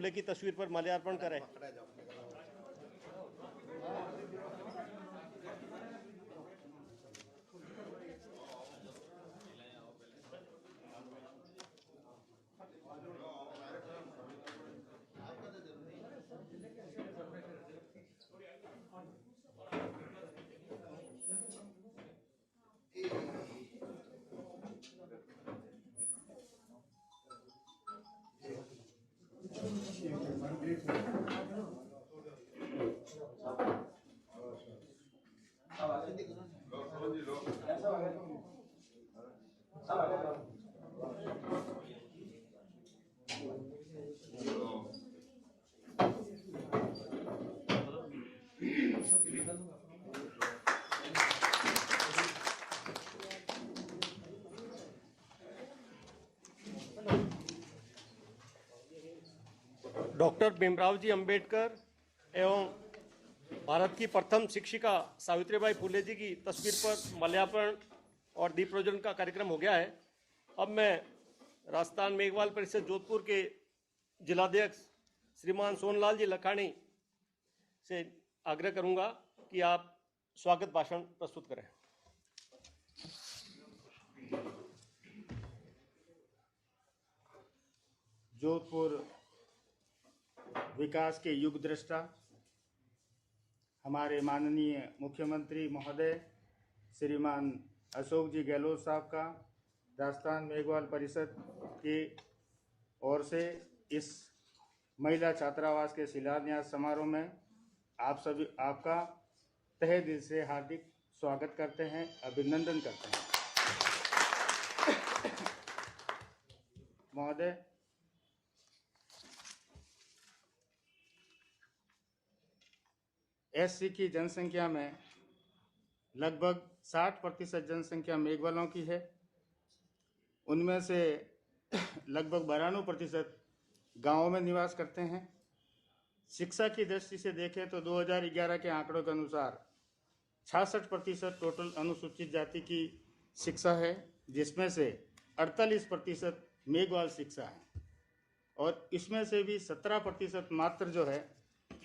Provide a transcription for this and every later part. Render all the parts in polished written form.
फुले की तस्वीर पर माल्यार्पण करें। डॉक्टर भीमराव अंबेडकर एवं भारत की प्रथम शिक्षिका सावित्रीबाई फुले जी की तस्वीर पर माल्यार्पण और दीप प्रज्वलन का कार्यक्रम हो गया है। अब मैं राजस्थान मेघवाल परिषद जोधपुर के जिलाध्यक्ष श्रीमान सोनलाल जी लखानी से आग्रह करूंगा कि आप स्वागत भाषण प्रस्तुत करें। जोधपुर विकास के युग दृष्टा हमारे माननीय मुख्यमंत्री महोदय श्रीमान अशोक जी गहलोत साहब का राजस्थान मेघवाल परिषद की ओर से इस महिला छात्रावास के शिलान्यास समारोह में आप सभी आपका तहे दिल से हार्दिक स्वागत करते हैं, अभिनंदन करते हैं। महोदय, एससी की जनसंख्या में लगभग 60% जनसंख्या मेघवालों की है। उनमें से लगभग 92% गाँवों में निवास करते हैं। शिक्षा की दृष्टि से देखें तो 2011 के आंकड़ों के अनुसार 66% टोटल अनुसूचित जाति की शिक्षा है, जिसमें से 48% मेघवाल शिक्षा है और इसमें से भी 17% मात्र जो है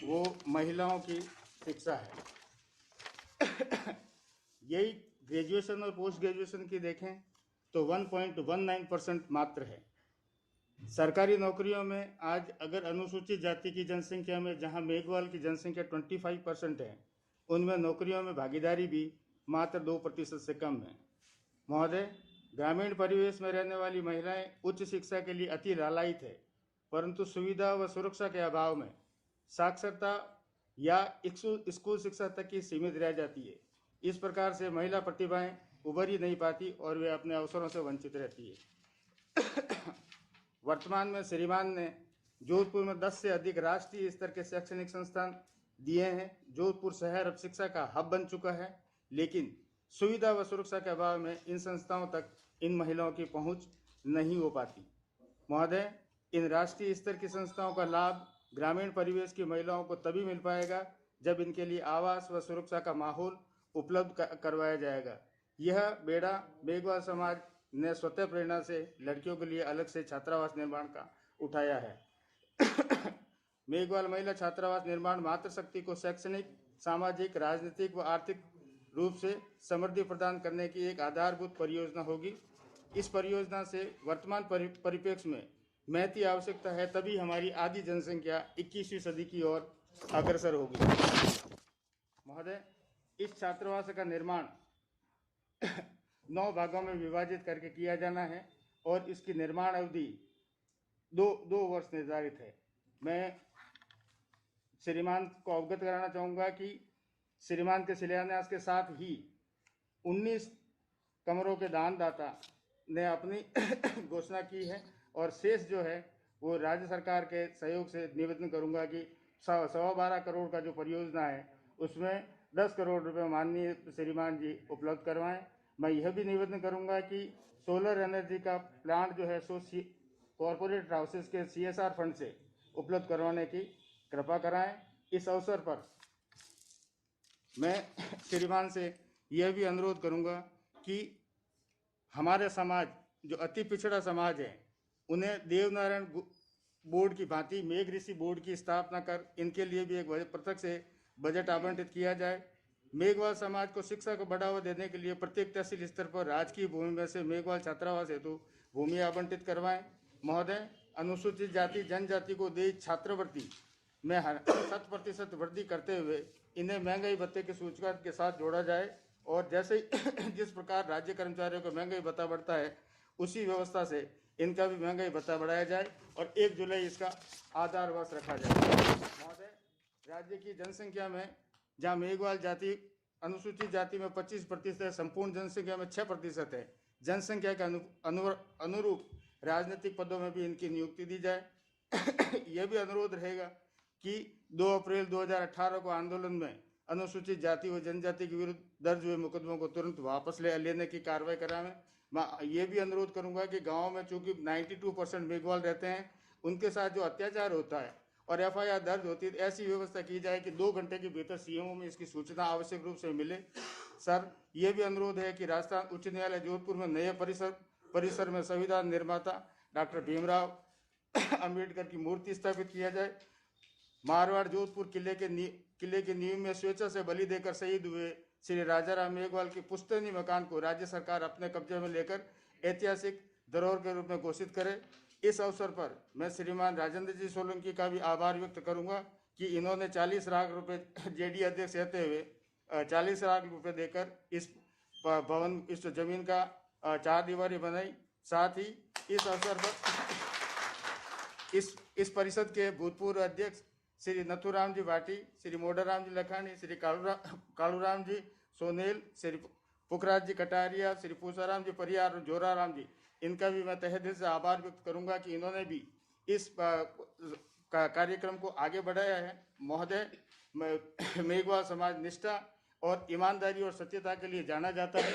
वो महिलाओं की शिक्षा है। यही ग्रेजुएशन और पोस्ट ग्रेजुएशन की देखें तो 1.19% मात्र है। सरकारी नौकरियों में आज अगर अनुसूचित जाति की जनसंख्या में जहां मेघवाल की जनसंख्या 25% है, उनमें नौकरियों में भागीदारी भी मात्र 2% से कम है। महोदय, ग्रामीण परिवेश में रहने वाली महिलाएं उच्च शिक्षा के लिए अति लालायित है, परंतु सुविधा व सुरक्षा के अभाव में साक्षरता या स्कूल शिक्षा तक ही सीमित रह जाती है। इस प्रकार से महिला प्रतिभाएं उभर ही नहीं पाती और वे अपने अवसरों से वंचित रहती है। वर्तमान में श्रीमान ने जोधपुर में 10 से अधिक राष्ट्रीय स्तर के शैक्षणिक संस्थान दिए हैं। जोधपुर शहर अब शिक्षा का हब बन चुका है, लेकिन सुविधा व सुरक्षा के अभाव में इन संस्थाओं तक इन महिलाओं की पहुंच नहीं हो पाती। महोदय, इन राष्ट्रीय स्तर की संस्थाओं का लाभ ग्रामीण परिवेश की महिलाओं को तभी मिल पाएगा जब इनके लिए आवास व सुरक्षा का माहौल उपलब्ध करवाया जाएगा। यह बेड़ा मेघवाल समाज ने स्वतः प्रेरणा से लड़कियों के लिए अलग से छात्रावास निर्माण का उठाया है। मेघवाल महिला छात्रावास निर्माण मातृशक्ति को शैक्षणिक, सामाजिक, राजनीतिक व आर्थिक रूप से समृद्धि प्रदान करने की एक आधारभूत परियोजना होगी। इस परियोजना से वर्तमान परिप्रेक्ष्य में महती आवश्यकता है, तभी हमारी आधी जनसंख्या 21वीं सदी की ओर अग्रसर होगी। महोदय, इस छात्रावास का निर्माण 9 भागों में विभाजित करके किया जाना है और इसकी निर्माण अवधि 2 वर्ष निर्धारित है। मैं श्रीमान को अवगत कराना चाहूँगा कि श्रीमान के शिलान्यास के साथ ही 19 कमरों के दानदाता ने अपनी घोषणा की है और शेष जो है वो राज्य सरकार के सहयोग से निवेदन करूंगा कि 12.25 करोड़ का जो परियोजना है उसमें 10 करोड़ रुपए माननीय श्रीमान जी उपलब्ध करवाएं। मैं यह भी निवेदन करूंगा कि सोलर एनर्जी का प्लांट जो है सो कॉरपोरेट हाउसेस के CSR फंड से उपलब्ध करवाने की कृपा कराएं। इस अवसर पर मैं श्रीमान से यह भी अनुरोध करूंगा कि हमारे समाज जो अति पिछड़ा समाज है, उन्हें देवनारायण बोर्ड की भांति मेघ ऋषि बोर्ड की स्थापना कर इनके लिए भी एक पृथक से बजट आवंटित किया जाए। मेघवाल समाज को शिक्षा को बढ़ावा देने के लिए प्रत्येक तहसील स्तर पर राजकीय भूमि में से मेघवाल छात्रावास हेतु भूमि आवंटित करवाएं। महोदय, अनुसूचित जाति जनजाति को दी छात्रवृत्ति में 100% वृद्धि करते हुए इन्हें महंगाई भत्ते के सूचकांक के साथ जोड़ा जाए और जैसे जिस प्रकार राज्य कर्मचारियों को महंगाई भत्ता बढ़ता है उसी व्यवस्था से इनका भी महंगाई भत्ता बढ़ाया जाए और 1 जुलाई इसका आधार वर्ष रखा जाए। महोदय, राज्य की जनसंख्या में जहाँ मेघवाल जाति अनुसूचित जाति में 25% है, संपूर्ण जनसंख्या में 6% है, जनसंख्या के अनुरूप राजनीतिक पदों में भी इनकी नियुक्ति दी जाए। यह भी अनुरोध रहेगा कि 2 अप्रैल 2018 को आंदोलन में अनुसूचित जाति व जनजाति के विरुद्ध दर्ज हुए मुकदमों को तुरंत वापस लेने की कार्रवाई कराएं। मैं ये भी अनुरोध करूंगा कि गांव में चूंकि 92% मेघवाल रहते हैं, उनके साथ जो अत्याचार होता है और FIR दर्ज होती है, ऐसी व्यवस्था की जाए कि 2 घंटे के भीतर CMO में इसकी सूचना आवश्यक रूप से मिले। सर, ये भी अनुरोध है कि राजस्थान उच्च न्यायालय जोधपुर में नए परिसर में संविधान निर्माता डॉक्टर भीमराव अंबेडकर की मूर्ति स्थापित किया जाए। मारवाड़ जोधपुर किले के नींव में स्वेच्छा से बलि देकर शहीद हुए श्री राजाराम मेघवाल के पुश्तैनी मकान को राज्य सरकार अपने कब्जे में लेकर ऐतिहासिक धरोहर के रूप में घोषित करे। इस अवसर पर मैं श्रीमान राजेंद्र जी सोलंकी का भी आभार व्यक्त करूंगा कि इन्होंने 40 लाख रुपए JD अध्यक्ष रहते हुए 40 लाख रुपए देकर इस भवन, इस जमीन का 4 दीवारी बनाई। साथ ही इस अवसर पर इस परिषद के भूतपूर्व अध्यक्ष श्री नथुराम जी भाटी, श्री मोडाराम जी लखानी, श्री कालूराम जी सोनेल, श्री पुखराज जी कटारिया, श्री पूसाराम जी परियार और जोराराम जी, इनका भी मैं तहे दिल से आभार व्यक्त करूंगा कि इन्होंने भी इस कार्यक्रम को आगे बढ़ाया है। महोदय, मेघवाल समाज निष्ठा और ईमानदारी और सत्यता के लिए जाना जाता है।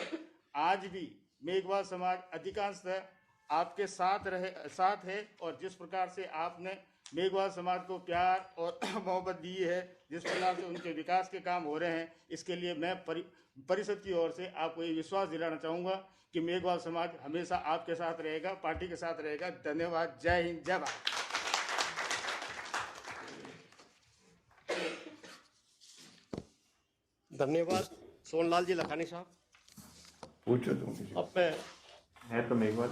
आज भी मेघवाल समाज अधिकांशतः आपके साथ है और जिस प्रकार से आपने मेघवाल समाज को प्यार और मोहब्बत दी है, जिस प्रकार से उनके विकास के काम हो रहे हैं, इसके लिए मैं परिषद की ओर से आपको ये विश्वास दिलाना चाहूँगा कि मेघवाल समाज हमेशा आपके साथ रहेगा, पार्टी के साथ रहेगा। धन्यवाद। जय हिंद, जय भारत। धन्यवाद सोनलाल जी लखानी साहब। पूछो तुम। अब मैं है तो मेघवाल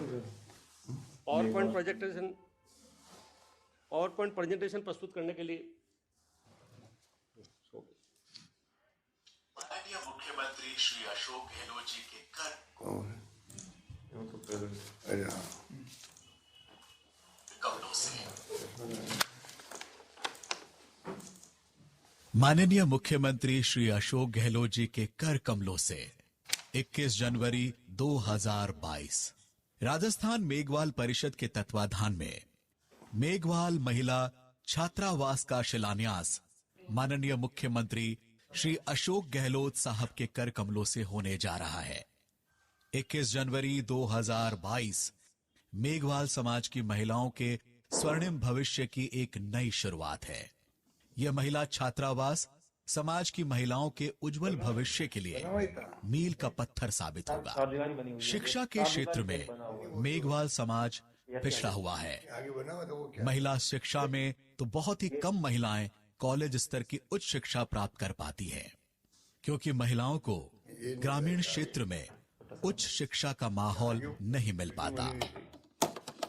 पावर पॉइंट प्रेजेंटेशन प्रस्तुत करने के लिए माननीय मुख्यमंत्री श्री अशोक गहलोत जी के कर कमलों से माननीय मुख्यमंत्री श्री अशोक गहलोत जी के कर कमलों से 21 जनवरी 2022 राजस्थान मेघवाल परिषद के तत्वाधान में मेघवाल महिला छात्रावास का शिलान्यास माननीय मुख्यमंत्री श्री अशोक गहलोत साहब के कर कमलों से होने जा रहा है। 21 जनवरी 2022 मेघवाल समाज की महिलाओं के स्वर्णिम भविष्य की एक नई शुरुआत है। यह महिला छात्रावास समाज की महिलाओं के उज्जवल भविष्य के लिए मील का पत्थर साबित होगा। शिक्षा के क्षेत्र में मेघवाल समाज पिछड़ा हुआ है। महिला शिक्षा में तो बहुत ही कम महिलाएं कॉलेज स्तर की उच्च शिक्षा प्राप्त कर पाती हैं, क्योंकि महिलाओं को ग्रामीण क्षेत्र में उच्च शिक्षा का माहौल नहीं मिल पाता।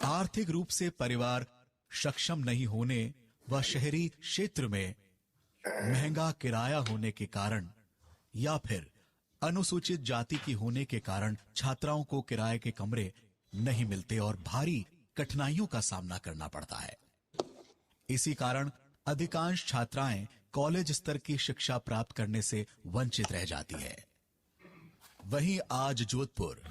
आर्थिक रूप से परिवार सक्षम नहीं होने व शहरी क्षेत्र में महंगा किराया होने के कारण या फिर अनुसूचित जाति की होने के कारण छात्राओं को किराए के कमरे नहीं मिलते और भारी कठिनाइयों का सामना करना पड़ता है। इसी कारण अधिकांश छात्राएं कॉलेज स्तर की शिक्षा प्राप्त करने से वंचित रह जाती है। वहीं आज जोधपुर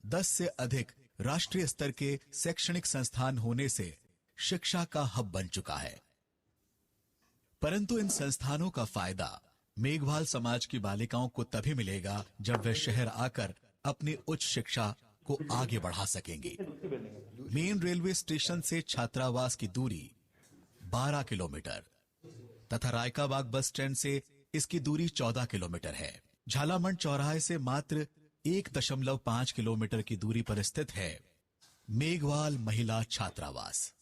10 से अधिक राष्ट्रीय स्तर के शैक्षणिक संस्थान होने से शिक्षा का हब बन चुका है, परंतु इन संस्थानों का फायदा मेघवाल समाज की बालिकाओं को तभी मिलेगा जब वे शहर आकर अपनी उच्च शिक्षा को आगे बढ़ा सकेंगी। मेन रेलवे स्टेशन से छात्रावास की दूरी 12 किलोमीटर तथा रायकाबाग बस स्टैंड से इसकी दूरी 14 किलोमीटर है। झालामंड चौराहे से मात्र 1.5 किलोमीटर की दूरी पर स्थित है मेघवाल महिला छात्रावास।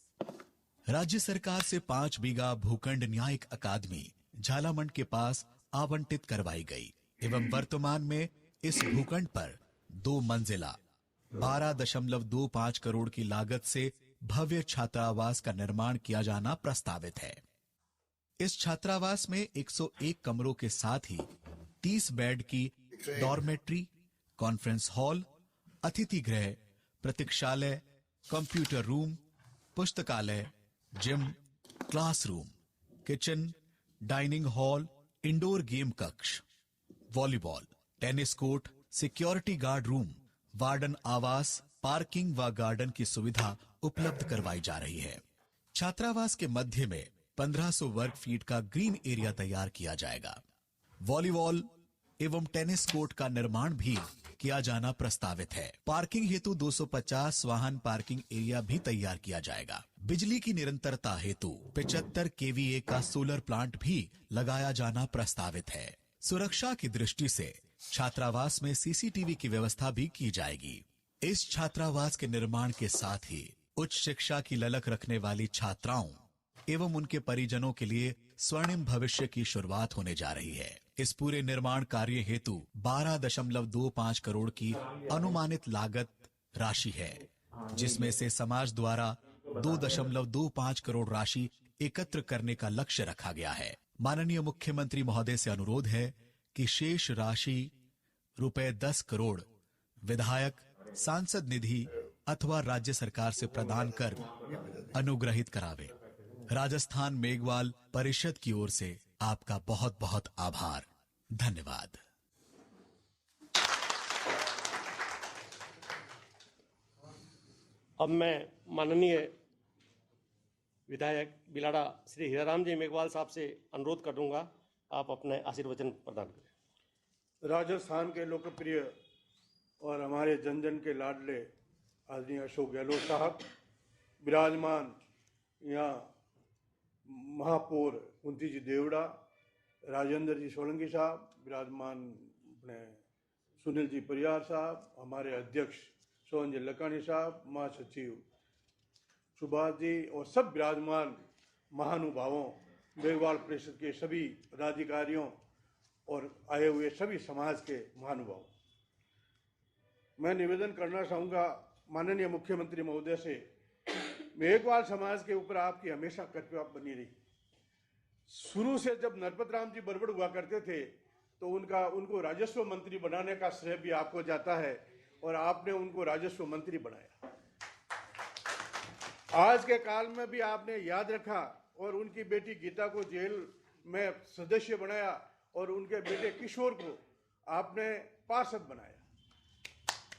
राज्य सरकार से 5 बीघा भूखंड न्यायिक अकादमी झालामंड के पास आवंटित करवाई गई एवं वर्तमान में इस भूखंड पर 2 मंजिला 12.25 करोड़ की लागत से भव्य छात्रावास का निर्माण किया जाना प्रस्तावित है। इस छात्रावास में 101 कमरों के साथ ही 30 बेड की डॉर्मेट्री, कॉन्फ्रेंस हॉल, अतिथि गृह, प्रतीक्षालय, कंप्यूटर रूम, पुस्तकालय, gym, classroom, kitchen, dining hall, indoor game कक्ष, volleyball, tennis court, security guard room, warden आवास, पार्किंग व गार्डन की सुविधा उपलब्ध करवाई जा रही है। छात्रावास के मध्य में 1500 वर्ग फीट का ग्रीन एरिया तैयार किया जाएगा। वॉलीबॉल एवं टेनिस कोर्ट का निर्माण भी किया जाना प्रस्तावित है। पार्किंग हेतु 250 वाहन पार्किंग एरिया भी तैयार किया जाएगा। बिजली की निरंतरता हेतु 75 केवीए का सोलर प्लांट भी लगाया जाना प्रस्तावित है। सुरक्षा की दृष्टि से छात्रावास में सीसीटीवी की व्यवस्था भी की जाएगी। इस छात्रावास के निर्माण के साथ ही उच्च शिक्षा की ललक रखने वाली छात्राओं एवं उनके परिजनों के लिए स्वर्णिम भविष्य की शुरुआत होने जा रही है। इस पूरे निर्माण कार्य हेतु 12.25 करोड़ की अनुमानित लागत राशि है, जिसमें से समाज द्वारा 2.25 करोड़ राशि एकत्र करने का लक्ष्य रखा गया है। माननीय मुख्यमंत्री महोदय से अनुरोध है कि शेष राशि रुपए 10 करोड़ विधायक, सांसद निधि अथवा राज्य सरकार से प्रदान कर अनुग्रहित करावे। राजस्थान मेघवाल परिषद की ओर से आपका बहुत बहुत आभार। धन्यवाद। अब मैं माननीय विधायक बिलाड़ा श्री हीराराम जी मेघवाल साहब से अनुरोध करूंगा, आप अपने आशीर्वचन प्रदान करें। राजस्थान के लोकप्रिय और हमारे जन जन के लाडले आदरणीय अशोक गहलोत साहब विराजमान, यहाँ महापौर कुंती जी देवड़ा, राजेंद्र जी सोलंकी साहब विराजमान, अपने सुनील जी परियार साहब, हमारे अध्यक्ष सोहन जी लकानी साहब, महासचिव सुभाष जी और सब विराजमान महानुभावों, मेघवाल परिषद के सभी पदाधिकारियों और आए हुए सभी समाज के महानुभावों, मैं निवेदन करना चाहूँगा माननीय मुख्यमंत्री महोदय से, मेघवाल समाज के ऊपर आपकी हमेशा कृपा बनी रही। शुरू से जब नरपत राम जी बरबड़ हुआ करते थे तो उनको राजस्व मंत्री बनाने का श्रेय भी आपको जाता है और आपने उनको राजस्व मंत्री बनाया। आज के काल में भी आपने याद रखा और उनकी बेटी गीता को जेल में सदस्य बनाया और उनके बेटे किशोर को आपने पार्षद बनाया।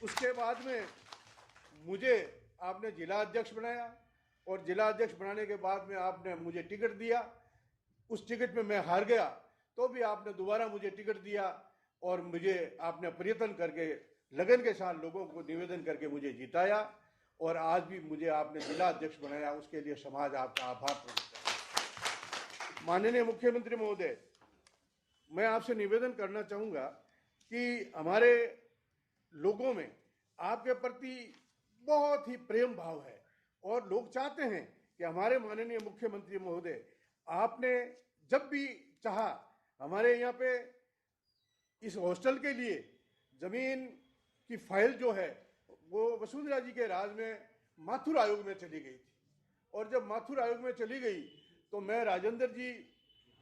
उसके बाद में मुझे आपने जिला अध्यक्ष बनाया और जिला अध्यक्ष बनाने के बाद में आपने मुझे टिकट दिया। उस टिकट में मैं हार गया तो भी आपने दोबारा मुझे टिकट दिया और मुझे आपने प्रयत्न करके लगन के साथ लोगों को निवेदन करके मुझे जिताया और आज भी मुझे आपने जिला अध्यक्ष बनाया। उसके लिए समाज आपका आभार प्रकट करता है। माननीय मुख्यमंत्री महोदय, मैं आपसे निवेदन करना चाहूँगा कि हमारे लोगों में आपके प्रति बहुत ही प्रेम भाव है और लोग चाहते हैं कि हमारे माननीय मुख्यमंत्री महोदय, आपने जब भी चाहा हमारे यहाँ पे इस हॉस्टल के लिए जमीन की फाइल जो है वो वसुंधरा जी के राज में माथुर आयोग में चली गई थी और जब माथुर आयोग में चली गई तो मैं राजेंद्र जी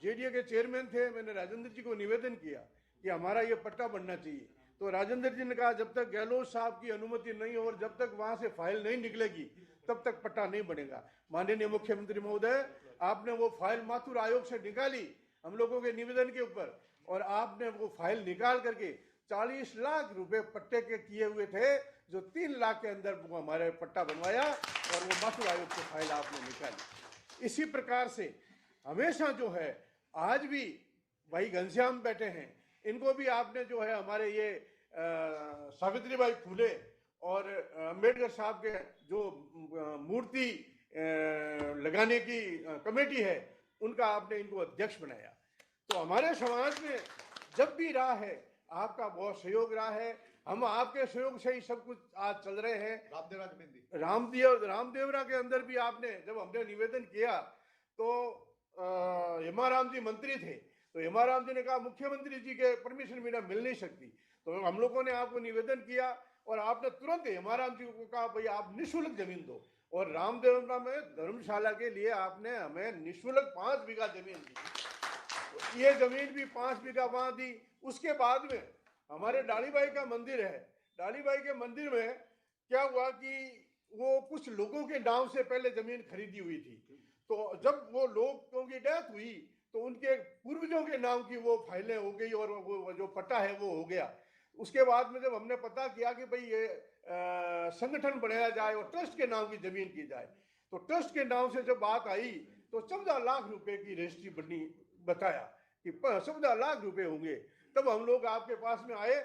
जेडीए के चेयरमैन थे, मैंने राजेंद्र जी को निवेदन किया कि हमारा ये पट्टा बनना चाहिए। तो राजेंद्र जी ने कहा जब तक गहलोत साहब की अनुमति नहीं हो और जब तक वहां से फाइल नहीं निकलेगी तब तक पट्टा नहीं बनेगा। माननीय मुख्यमंत्री महोदय, आपने वो फाइल माथुर आयोग से निकाली हम लोगों के निवेदन के ऊपर और आपने वो फाइल निकाल करके 40 लाख रुपए पट्टे के किए हुए थे, जो 3 लाख के अंदर वो हमारे पट्टा बनवाया और वो माथुर आयोग से फाइल आपने निकाली। इसी प्रकार से हमेशा जो है, आज भी भाई घनश्याम बैठे हैं, इनको भी आपने जो है हमारे ये सावित्रीबाई फुले और अम्बेडकर साहब के जो मूर्ति लगाने की कमेटी है उनका आपने इनको अध्यक्ष बनाया। तो हमारे समाज में जब भी रहा है आपका बहुत सहयोग रहा है। हम आपके सहयोग से ही सब कुछ आज चल रहे हैं। रामदेवरा के अंदर भी आपने जब हमने निवेदन किया तो हेमाराम जी मंत्री थे, तो हेमाराम जी ने कहा मुख्यमंत्री जी के परमिशन बिना मिल नहीं सकती, तो हम लोगों ने आपको निवेदन किया और आपने तुरंत हेमाराम जी को कहा भाई आप निःशुल्क जमीन दो, और रामदेवरा में धर्मशाला के लिए आपने हमें निःशुल्क 5 बीघा जमीन दी। ये जमीन भी 5 बीघा वहां दी। उसके बाद में हमारे डालीबाई का मंदिर है, डालीबाई के मंदिर में क्या हुआ कि वो कुछ लोगों के नाम से पहले जमीन खरीदी हुई थी, तो जब वो लोगों की डेथ हुई तो उनके पूर्वजों के नाम की वो फाइलें हो गई और वो जो पट्टा है वो हो गया। उसके बाद में जब हमने पता किया कि भाई ये संगठन बनाया जाए और ट्रस्ट के नाम की जमीन की जाए, तो ट्रस्ट के नाम से जब बात आई तो 14 लाख रुपए की रजिस्ट्री बनी, बताया कि 14 लाख रुपए होंगे। तब हम लोग आपके पास में आए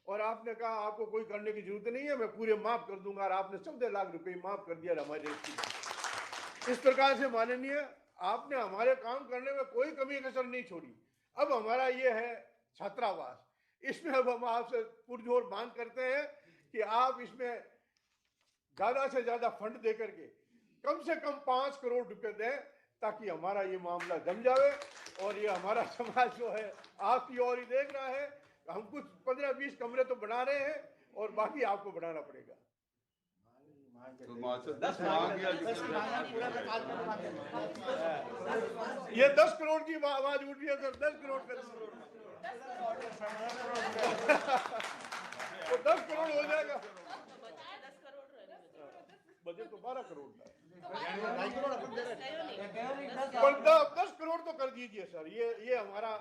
और आपने कहा आपको कोई करने की जरूरत नहीं है, मैं पूरे माफ कर दूंगा, और आपने 14 लाख रुपए माफ कर दिया हमारे रजिस्ट्री। इस प्रकार से माननीय आपने हमारे काम करने में कोई कमी कसर नहीं छोड़ी। अब हमारा ये है छात्रावास, इसमें अब हम आपसे पुरजोर मांग करते हैं कि आप इसमें ज्यादा से ज्यादा फंड दे करके कम से कम 5 करोड़ रुपए दें, ताकि हमारा ये मामला जम जावे और ये हमारा समाज जो है आपकी ओर ही देख रहा है। हम कुछ 15-20 कमरे तो बना रहे हैं और बाकी आपको बनाना पड़ेगा। ये 10 करोड़ की आवाज उठ रही है सर, 10 करोड़ कर तो 10 करोड़ हो जाएगा। बजट तो 12 करोड़ था, पर 10 करोड़ तो कर दीजिए सर, ये हमारा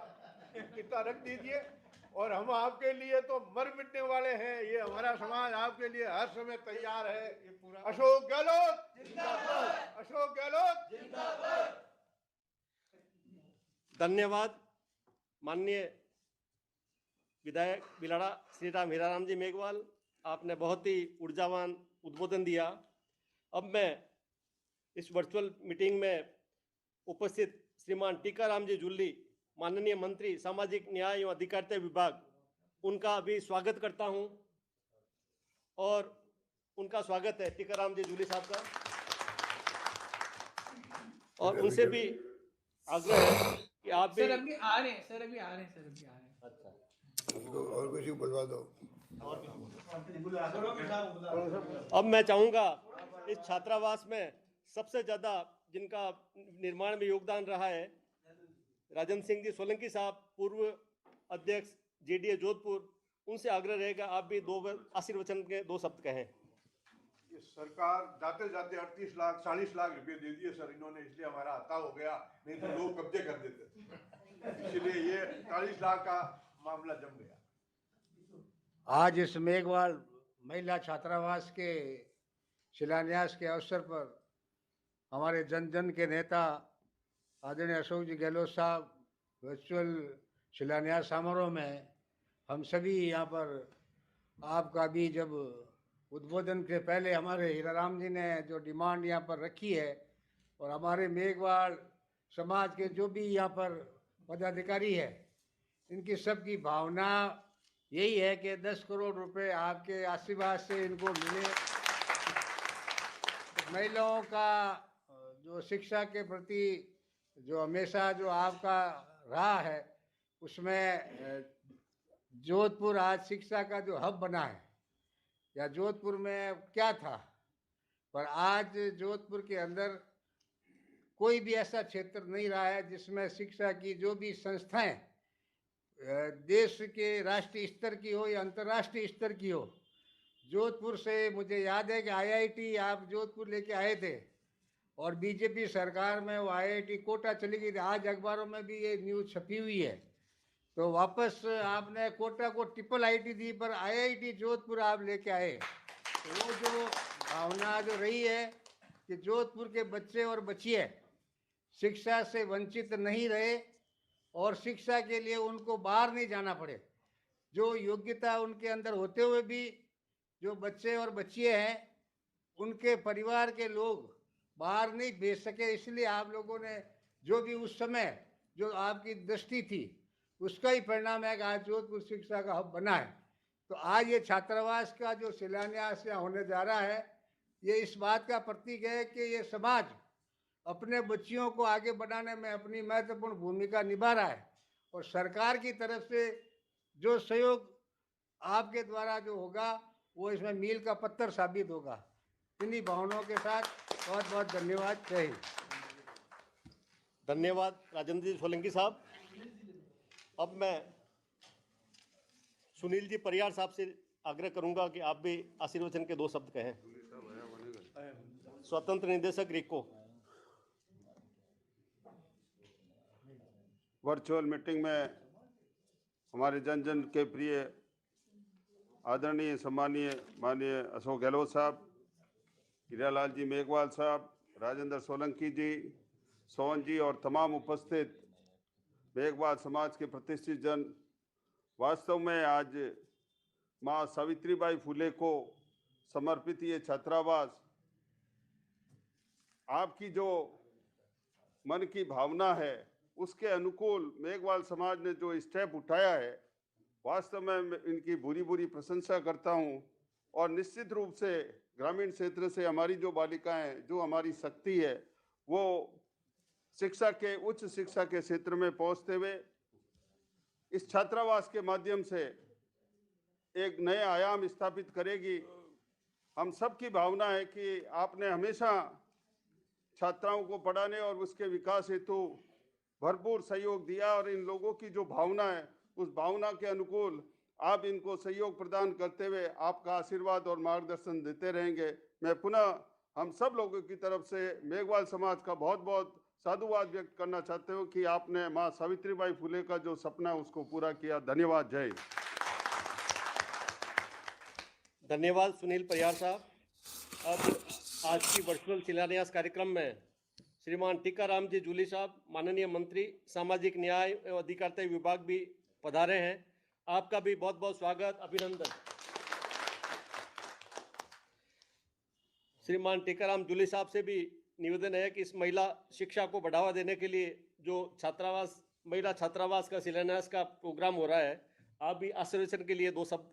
कितना रख दीजिए। और हम आपके लिए तो मर मिटने वाले हैं, ये हमारा समाज आपके लिए हर समय तैयार है। अशोक गहलोत जिंदाबाद, अशोक गहलोत जिंदाबाद। धन्यवाद माननीय विधायक बिलाड़ा श्री राम हीराराम जी मेघवाल, आपने बहुत ही ऊर्जावान उद्बोधन दिया। अब मैं इस वर्चुअल मीटिंग में उपस्थित श्रीमान टीकाराम जी जुल्ली, माननीय मंत्री सामाजिक न्याय एवं अधिकारिता विभाग, उनका भी स्वागत करता हूं। और उनका स्वागत है टीकाराम जी जुल्ली साहब का, और उनसे भी आग्रह है कि आप भी सर अभी आ रहे हैं, सर अभी आ रहे हैं, सर अभी आ रहे हैं। अच्छा, और कुछ बुलवा दो। अब मैं चाहूंगा इस छात्रावास में सबसे ज्यादा जिनका निर्माण में योगदान रहा है, राजेंद्र सिंह जी सोलंकी साहब, पूर्व अध्यक्ष जेडीए जोधपुर, उनसे आग्रह रहेगा आप भी 2 आशीर्वचन के 2 शब्द कहें। ये सरकार जाते जाते 38 लाख 40 लाख रुपए दे दिए सर इन्होंने, इसलिए हमारा हता हो गया, नहीं तो लोग कब्जे कर देते, इसलिए ये 40 लाख का मामला जम गया। आज इस मेघवाल महिला छात्रावास के शिलान्यास के अवसर पर हमारे जन जन के नेता आदरणीय अशोक जी गहलोत साहब वर्चुअल शिलान्यास समारोह में हम सभी यहाँ पर आपका भी जब उद्बोधन के पहले हमारे हीराराम जी ने जो डिमांड यहाँ पर रखी है और हमारे मेघवाल समाज के जो भी यहाँ पर पदाधिकारी है, इनकी सबकी भावना यही है कि 10 करोड़ रुपए आपके आशीर्वाद से इनको मिले। महिलाओं का जो शिक्षा के प्रति जो हमेशा जो आपका रहा है, उसमें जोधपुर आज शिक्षा का जो हब बना है, या जोधपुर में क्या था, पर आज जोधपुर के अंदर कोई भी ऐसा क्षेत्र नहीं रहा है जिसमें शिक्षा की जो भी संस्थाएं देश के राष्ट्रीय स्तर की हो या अंतर्राष्ट्रीय स्तर की हो। जोधपुर से मुझे याद है कि आईआईटी आप जोधपुर लेके आए थे और बीजेपी सरकार में वो आईआईटी कोटा चली गई थी। आज अखबारों में भी ये न्यूज़ छपी हुई है, तो वापस आपने कोटा को ट्रिपल आईटी दी, पर आईआईटी जोधपुर आप लेके आए। तो वो जो भावना जो रही है कि जोधपुर के बच्चे और बच्चियाँ शिक्षा से वंचित नहीं रहे और शिक्षा के लिए उनको बाहर नहीं जाना पड़े, जो योग्यता उनके अंदर होते हुए भी जो बच्चे और बच्चियाँ हैं उनके परिवार के लोग बाहर नहीं भेज सके, इसलिए आप लोगों ने जो भी उस समय जो आपकी दृष्टि थी उसका ही परिणाम है कि आज जोधपुर शिक्षा का हब बना है। तो आज ये छात्रावास का जो शिलान्यास यहाँ होने जा रहा है, ये इस बात का प्रतीक है कि ये समाज अपने बच्चियों को आगे बढ़ाने में अपनी महत्वपूर्ण भूमिका निभा रहा है और सरकार की तरफ से जो सहयोग आपके द्वारा जो होगा वो इसमें मील का पत्थर साबित होगा। इन्हीं भावनाओं के साथ बहुत बहुत धन्यवाद। जय हिंद। धन्यवाद राजेंद्र जी सोलंकी साहब। अब मैं सुनील जी परियार साहब से आग्रह करूंगा कि आप भी आशीर्वचन के 2 शब्द कहें। स्वतंत्र निदेशक रिको। वर्चुअल मीटिंग में हमारे जन जन के प्रिय आदरणीय सम्मानीय माननीय अशोक गहलोत साहब, हीरालाल जी मेघवाल साहब, राजेंद्र सोलंकी जी, सोहन जी और तमाम उपस्थित मेघवाल समाज के प्रतिष्ठित जन, वास्तव में आज माँ सावित्रीबाई फुले को समर्पित ये छात्रावास आपकी जो मन की भावना है उसके अनुकूल मेघवाल समाज ने जो स्टेप उठाया है, वास्तव में इनकी बुरी बुरी प्रशंसा करता हूं। और निश्चित रूप से ग्रामीण क्षेत्र से हमारी जो बालिकाएं, जो हमारी शक्ति है, वो शिक्षा के उच्च शिक्षा के क्षेत्र में पहुंचते हुए इस छात्रावास के माध्यम से एक नए आयाम स्थापित करेगी। हम सबकी भावना है कि आपने हमेशा छात्राओं को पढ़ाने और उसके विकास हेतु भरपूर सहयोग दिया और इन लोगों की जो भावना है उस भावना के अनुकूल आप इनको सहयोग प्रदान करते हुए आपका आशीर्वाद और मार्गदर्शन देते रहेंगे। मैं पुनः हम सब लोगों की तरफ से मेघवाल समाज का बहुत बहुत साधुवाद व्यक्त करना चाहते हूँ कि आपने माँ सावित्रीबाई फुले का जो सपना है उसको पूरा किया। धन्यवाद। जय हिंद। धन्यवाद सुनील परियार साहब। अब आज की वर्चुअल शिलान्यास कार्यक्रम में श्रीमान टीकाराम जी जूली साहब, माननीय मंत्री सामाजिक न्याय एवं अधिकारिता विभाग भी पधारे हैं। आपका भी बहुत बहुत स्वागत, अभिनंदन। श्रीमान टीकाराम जूली साहब से भी निवेदन है कि इस महिला शिक्षा को बढ़ावा देने के लिए जो छात्रावास, महिला छात्रावास का शिलान्यास का प्रोग्राम हो रहा है, आप भी आशीर्वचन के लिए 2 शब्द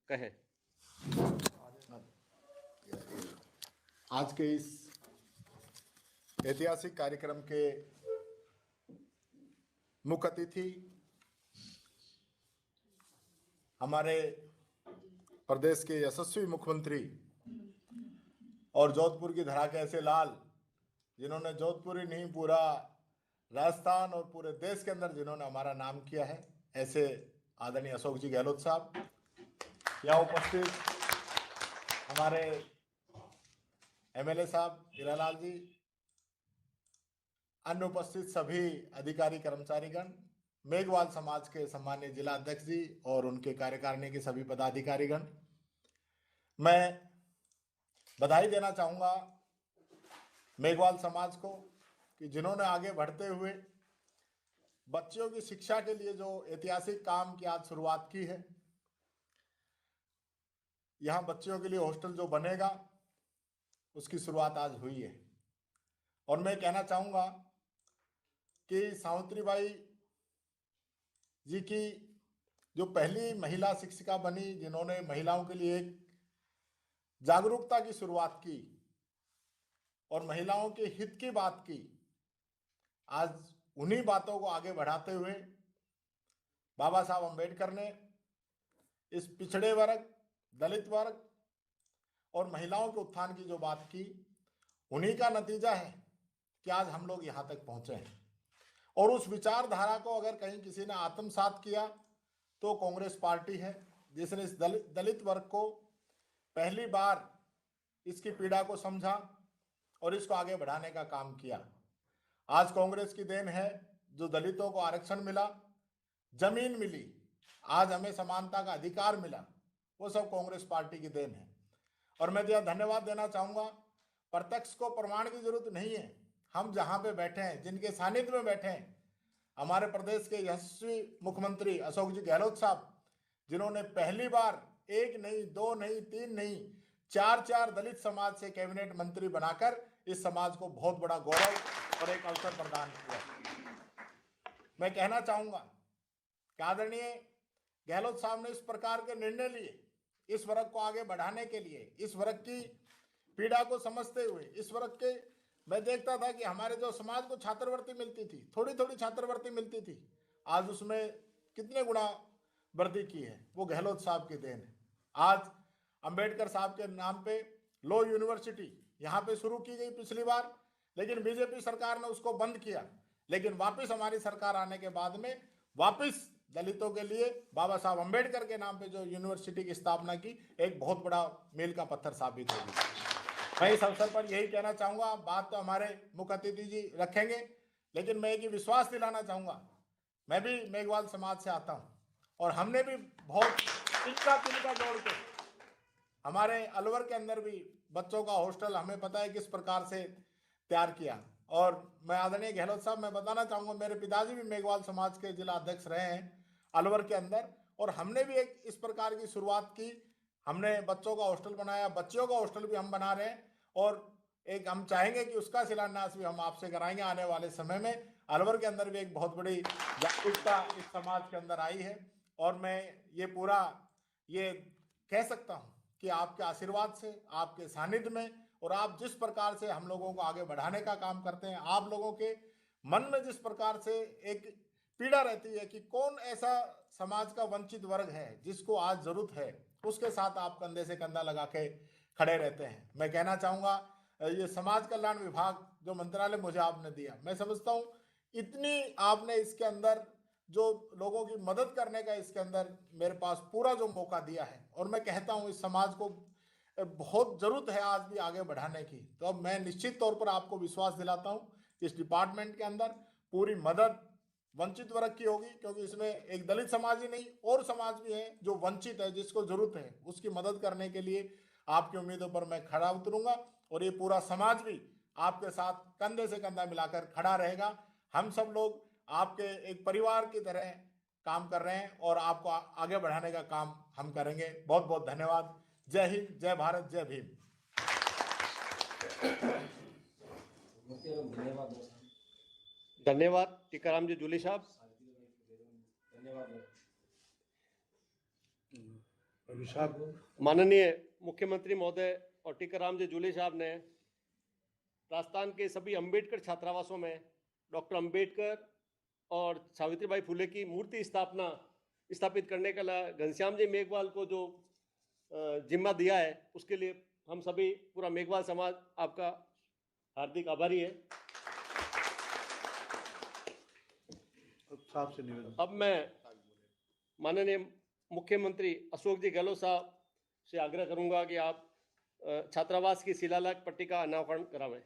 कहें। आज के इस ऐतिहासिक कार्यक्रम के मुख्य अतिथि हमारे प्रदेश के यशस्वी मुख्यमंत्री और जोधपुर की धरा के ऐसे लाल, जिन्होंने जोधपुर ही नहीं पूरा राजस्थान और पूरे देश के अंदर जिन्होंने हमारा नाम किया है, ऐसे आदरणीय अशोक जी गहलोत साहब, यहाँ उपस्थित हमारे एमएलए साहब हीरालाल जी, अन्य उपस्थित सभी अधिकारी कर्मचारीगण, मेघवाल समाज के सम्मानित जिला अध्यक्ष जी और उनके कार्यकारिणी के सभी पदाधिकारीगण, मैं बधाई देना चाहूँगा मेघवाल समाज को कि जिन्होंने आगे बढ़ते हुए बच्चों की शिक्षा के लिए जो ऐतिहासिक काम की आज शुरुआत की है। यहाँ बच्चों के लिए हॉस्टल जो बनेगा उसकी शुरुआत आज हुई है। और मैं कहना चाहूँगा कि सावित्रीबाई जी की जो पहली महिला शिक्षिका बनी, जिन्होंने महिलाओं के लिए एक जागरूकता की शुरुआत की और महिलाओं के हित की बात की, आज उन्हीं बातों को आगे बढ़ाते हुए बाबा साहब अम्बेडकर ने इस पिछड़े वर्ग, दलित वर्ग और महिलाओं के उत्थान की जो बात की, उन्हीं का नतीजा है कि आज हम लोग यहाँ तक पहुँचे हैं। और उस विचारधारा को अगर कहीं किसी ने आत्मसात किया तो कांग्रेस पार्टी है, जिसने इस दलित वर्ग को पहली बार इसकी पीड़ा को समझा और इसको आगे बढ़ाने का काम किया। आज कांग्रेस की देन है जो दलितों को आरक्षण मिला, जमीन मिली, आज हमें समानता का अधिकार मिला, वो सब कांग्रेस पार्टी की देन है। और मैं यह धन्यवाद देना चाहूँगा, प्रत्यक्ष को प्रमाण की जरूरत नहीं है। हम जहाँ पे बैठे हैं, जिनके सानिध्य में बैठे हैं, हमारे प्रदेश के यशस्वी मुख्यमंत्री अशोक जी गहलोत साहब, जिन्होंने पहली बार 1 नहीं, 2 नहीं, 3 नहीं, 4 दलित समाज से कैबिनेट मंत्री बनाकर इस समाज को बहुत बड़ा गौरव और एक अवसर प्रदान किया। मैं कहना चाहूँगा कि आदरणीय गहलोत साहब ने इस प्रकार के निर्णय लिए, इस वर्ग को आगे बढ़ाने के लिए, इस वर्ग की पीड़ा को समझते हुए, इस वर्ग के, मैं देखता था कि हमारे जो समाज को छात्रवृत्ति मिलती थी, थोड़ी थोड़ी छात्रवृत्ति मिलती थी, आज उसमें कितने गुना वृद्धि की है, वो गहलोत साहब की देन है। आज अंबेडकर साहब के नाम पे लॉ यूनिवर्सिटी यहाँ पे शुरू की गई पिछली बार, लेकिन बीजेपी सरकार ने उसको बंद किया। लेकिन वापस हमारी सरकार आने के बाद में वापस दलितों के लिए बाबा साहब अंबेडकर के नाम पे जो यूनिवर्सिटी की स्थापना की, एक बहुत बड़ा मील का पत्थर साबित होगी। मैं इस अवसर पर यही कहना चाहूंगा, बात तो हमारे मुख्य अतिथि जी रखेंगे, लेकिन मैं एक ही विश्वास दिलाना चाहूंगा, मैं भी मेघवाल समाज से आता हूं और हमने भी बहुत तिनका जोड़ के हमारे अलवर के अंदर भी बच्चों का हॉस्टल हमें पता है किस प्रकार से तैयार किया। और मैं आदरणीय गहलोत साहब, मैं बताना चाहूंगा, मेरे पिताजी भी मेघवाल समाज के जिला अध्यक्ष रहे हैं अलवर के अंदर, और हमने भी एक इस प्रकार की शुरुआत की। हमने बच्चों का हॉस्टल बनाया, बच्चियों का हॉस्टल भी हम बना रहे हैं, और एक हम चाहेंगे कि उसका शिलान्यास भी हम आपसे कराएंगे आने वाले समय में। अलवर के अंदर भी एक बहुत बड़ी जागरूकता इस समाज के अंदर आई है, और मैं ये पूरा ये कह सकता हूँ कि आपके आशीर्वाद से, आपके सानिध्य में, और आप जिस प्रकार से हम लोगों को आगे बढ़ाने का काम करते हैं, आप लोगों के मन में जिस प्रकार से एक पीड़ा रहती है कि कौन ऐसा समाज का वंचित वर्ग है जिसको आज जरूरत है, उसके साथ आप कंधे से कंधा लगा के खड़े रहते हैं। मैं कहना चाहूँगा, ये समाज कल्याण विभाग जो मंत्रालय मुझे आपने दिया, मैं समझता हूँ इतनी आपने इसके अंदर जो लोगों की मदद करने का इसके अंदर मेरे पास पूरा जो मौका दिया है, और मैं कहता हूँ इस समाज को बहुत जरूरत है आज भी आगे बढ़ाने की। तो अब मैं निश्चित तौर पर आपको विश्वास दिलाता हूँ इस डिपार्टमेंट के अंदर पूरी मदद वंचित वर्ग की होगी, क्योंकि इसमें एक दलित समाज ही नहीं और समाज भी है जो वंचित है, जिसको जरूरत है, उसकी मदद करने के लिए आपकी उम्मीदों पर मैं खड़ा उतरूंगा, और ये पूरा समाज भी आपके साथ कंधे से कंधा मिलाकर खड़ा रहेगा। हम सब लोग आपके एक परिवार की तरह काम कर रहे हैं और आपको आगे बढ़ाने का काम हम करेंगे। बहुत बहुत धन्यवाद। जय हिंद, जय भारत, जय भीम। धन्यवाद टीकाराम जी जूली साहब। माननीय मुख्यमंत्री महोदय और टीकाराम जी जूली साहब ने राजस्थान के सभी अंबेडकर छात्रावासों में डॉक्टर अंबेडकर और सावित्रीबाई फुले की मूर्ति स्थापित करने का घनश्याम जी मेघवाल को जो जिम्मा दिया है, उसके लिए हम सभी पूरा मेघवाल समाज आपका हार्दिक आभारी है। अब मैं माननीय मुख्यमंत्री अशोक जी गहलोत साहब से आग्रह करूंगा कि आप छात्रावास की शिलालेख पट्टी का अनावरण करावें।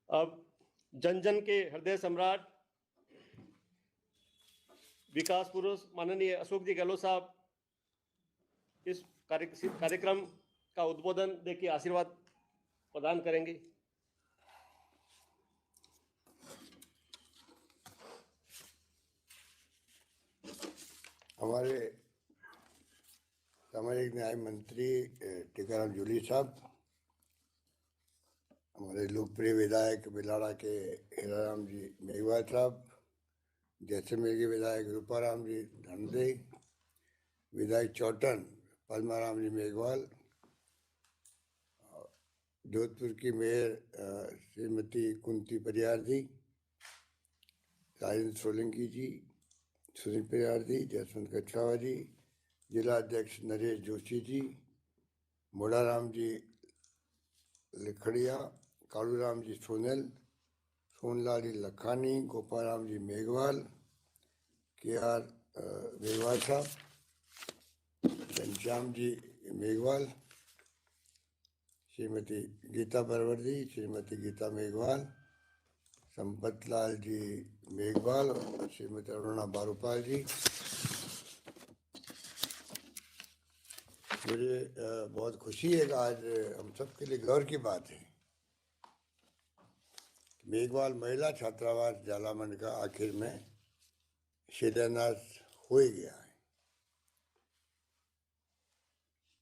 अब जन जन के हृदय सम्राट विकास पुरुष माननीय अशोक जी गहलोत साहब इस कार्यक्रम का उद्बोधन देके आशीर्वाद प्रदान करेंगे। हमारे सामाजिक न्याय मंत्री टीकाराम जूली साहब, हमारे लोकप्रिय विधायक बिलाड़ा के हीराराम जी मेघवाल साहब, जैसलमेर के विधायक रूपाराम जी धनदे, विधायक चौटन पद्माराम जी मेघवाल, जोधपुर की मेयर श्रीमती कुंती परियार जी, राजेंद्र सोलंकी जी, सुनील परियार जी, जसवंत कछावा जी, जिला अध्यक्ष नरेश जोशी जी, मोड़ाराम जी लिखड़िया, कालूराम जी सोनल, सोनलाल जी लखानी, गोपाराम जी मेघवाल, के.आर. मेघवाल साहब, घनश्याम जी मेघवाल, श्रीमती गीता बरवर जी, श्रीमती गीता मेघवाल, संपत लाल जी मेघवाल और श्रीमती अरुणा बारूपाल जी। मुझे बहुत खुशी है कि आज हम सबके लिए गर्व की बात है, मेघवाल महिला छात्रावास जालामंड का आखिर में शिलान्यास हो ही गया है।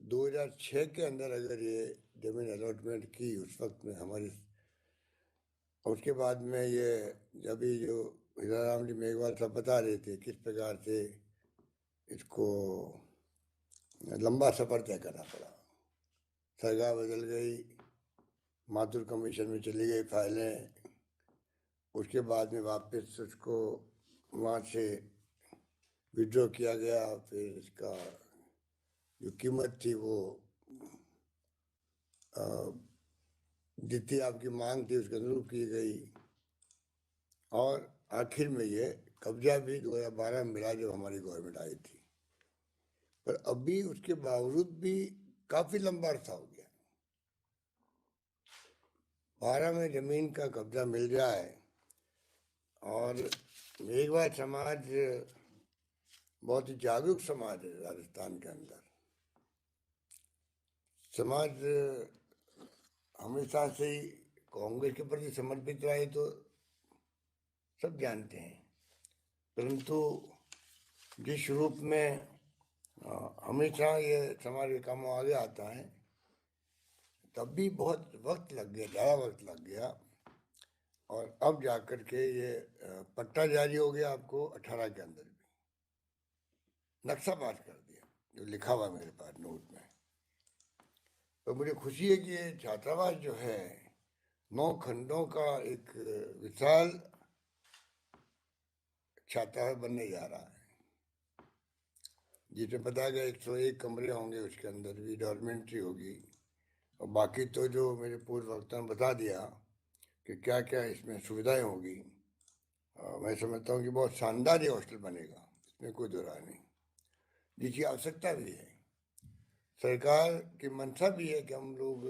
2006 के अंदर अगर ये जमीन अलॉटमेंट की उस वक्त में हमारी, उसके बाद में ये अभी जो हीराराम जी मेघवाल साहब बता रहे थे किस प्रकार से इसको लंबा सफर तय करना पड़ा। सरकार बदल गई, माथुर कमीशन में चली गई फाइलें, उसके बाद में वापस उसको वहाँ से विड्रॉ किया गया, फिर इसका जो कीमत थी वो जितनी आपकी मांग थी उसके अनुरूप की गई, और आखिर में ये कब्जा भी 2012 में मिला जब हमारी गवर्नमेंट आई थी। पर अभी उसके बावजूद भी काफी लंबा अरसा हो गया। 12 में जमीन का कब्जा मिल जाए, और मेघवाल समाज बहुत ही जागरूक समाज है राजस्थान के अंदर। समाज हमेशा से ही कांग्रेस के प्रति समर्पित रहे तो सब जानते हैं, परंतु जिस रूप में हमेशा ये समाज के कामों आगे आता है, तब भी बहुत वक्त लग गया, ज़्यादा वक्त लग गया, और अब जाकर के ये पट्टा जारी हो गया आपको 18 के अंदर भी, नक्शा पास कर दिया जो लिखा हुआ मेरे पास नोट में। तो मुझे खुशी है कि ये छात्रावास जो है 9 खंडों का एक विशाल छात्रावास बनने जा रहा है, जिसमें बताया गया 101 कमरे होंगे, उसके अंदर भी डॉर्मेंट्री होगी, और बाकी तो जो मेरे पूर्व वक्ता ने बता दिया कि क्या क्या इसमें सुविधाएं होगी। मैं समझता हूँ कि बहुत शानदार ये हॉस्टल बनेगा, इसमें कोई दो राय नहीं, जिसकी आवश्यकता भी है। सरकार की मंशा भी है कि हम लोग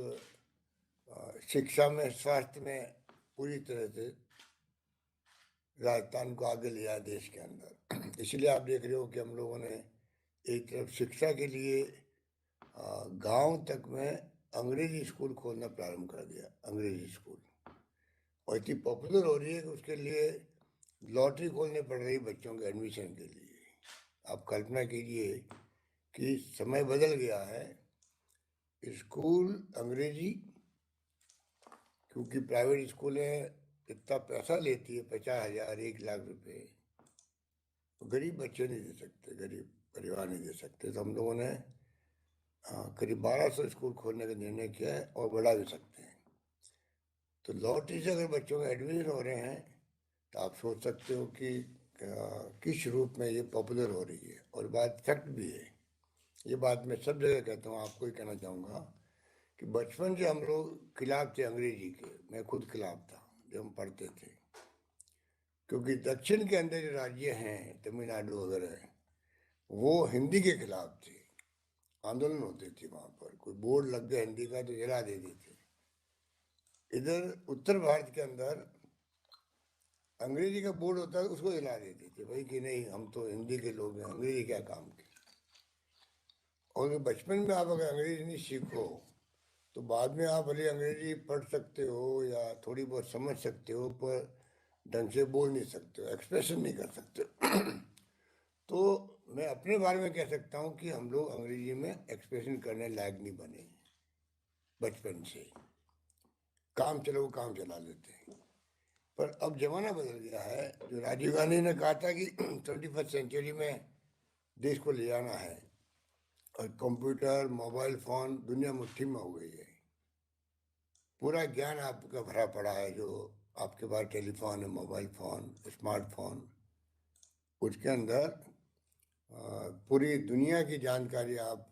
शिक्षा में, स्वास्थ्य में पूरी तरह से राजस्थान को आगे ले आए देश के अंदर। इसलिए आप देख रहे हो कि हम लोगों ने एक तरफ शिक्षा के लिए गांव तक में अंग्रेजी स्कूल खोलना प्रारंभ कर दिया, अंग्रेजी स्कूल, और इतनी पॉपुलर हो रही है कि उसके लिए लॉटरी खोलनी पड़ रही बच्चों के एडमिशन के लिए। आप कल्पना कीजिए कि समय बदल गया है, स्कूल अंग्रेजी, क्योंकि प्राइवेट स्कूलें इतना पैसा लेती है, 50,000 1 लाख रुपए, तो गरीब बच्चे नहीं दे सकते, गरीब परिवार नहीं दे सकते। तो हम लोगों ने करीब 1200 स्कूल खोलने का निर्णय किया है, और बढ़ा भी सकते हैं। तो लॉटरी से अगर बच्चों के एडमिशन हो रहे हैं, तो आप सोच सकते हो कि किस रूप में ये पॉपुलर हो रही है। और बात फैक्ट भी है, ये बात मैं सब जगह कहता हूँ, आपको ही कहना चाहूँगा कि बचपन से हम लोग खिलाफ थे अंग्रेजी के, मैं खुद खिलाफ था जब हम पढ़ते थे, क्योंकि दक्षिण के अंदर जो राज्य हैं, तमिलनाडु वगैरह, वो हिंदी के खिलाफ थे, आंदोलन होते थे वहाँ पर, कोई बोर्ड लग गया हिंदी का तो जला देते थे। इधर उत्तर भारत के अंदर अंग्रेजी का बोर्ड होता है, उसको जला देते थे भाई कि नहीं, हम तो हिंदी के लोग हैं, अंग्रेजी क्या काम के। और बचपन में आप अगर अंग्रेजी नहीं सीखो, तो बाद में आप भले अंग्रेजी पढ़ सकते हो या थोड़ी बहुत समझ सकते हो, पर ढंग से बोल नहीं सकते हो, एक्सप्रेशन नहीं कर सकते हो। तो मैं अपने बारे में कह सकता हूँ कि हम लोग अंग्रेजी में एक्सप्रेशन करने लायक नहीं बने बचपन से, काम चलो काम चला लेते हैं। पर अब जमाना बदल गया है। जो राजीव गांधी ने कहा था कि 21st सेंचुरी में देश को ले जाना है, और कंप्यूटर, मोबाइल फ़ोन दुनिया मुट्ठी में हो गई है, पूरा ज्ञान आपका भरा पड़ा है, जो आपके पास टेलीफोन है, मोबाइल फ़ोन, स्मार्टफोन, उसके अंदर पूरी दुनिया की जानकारी आप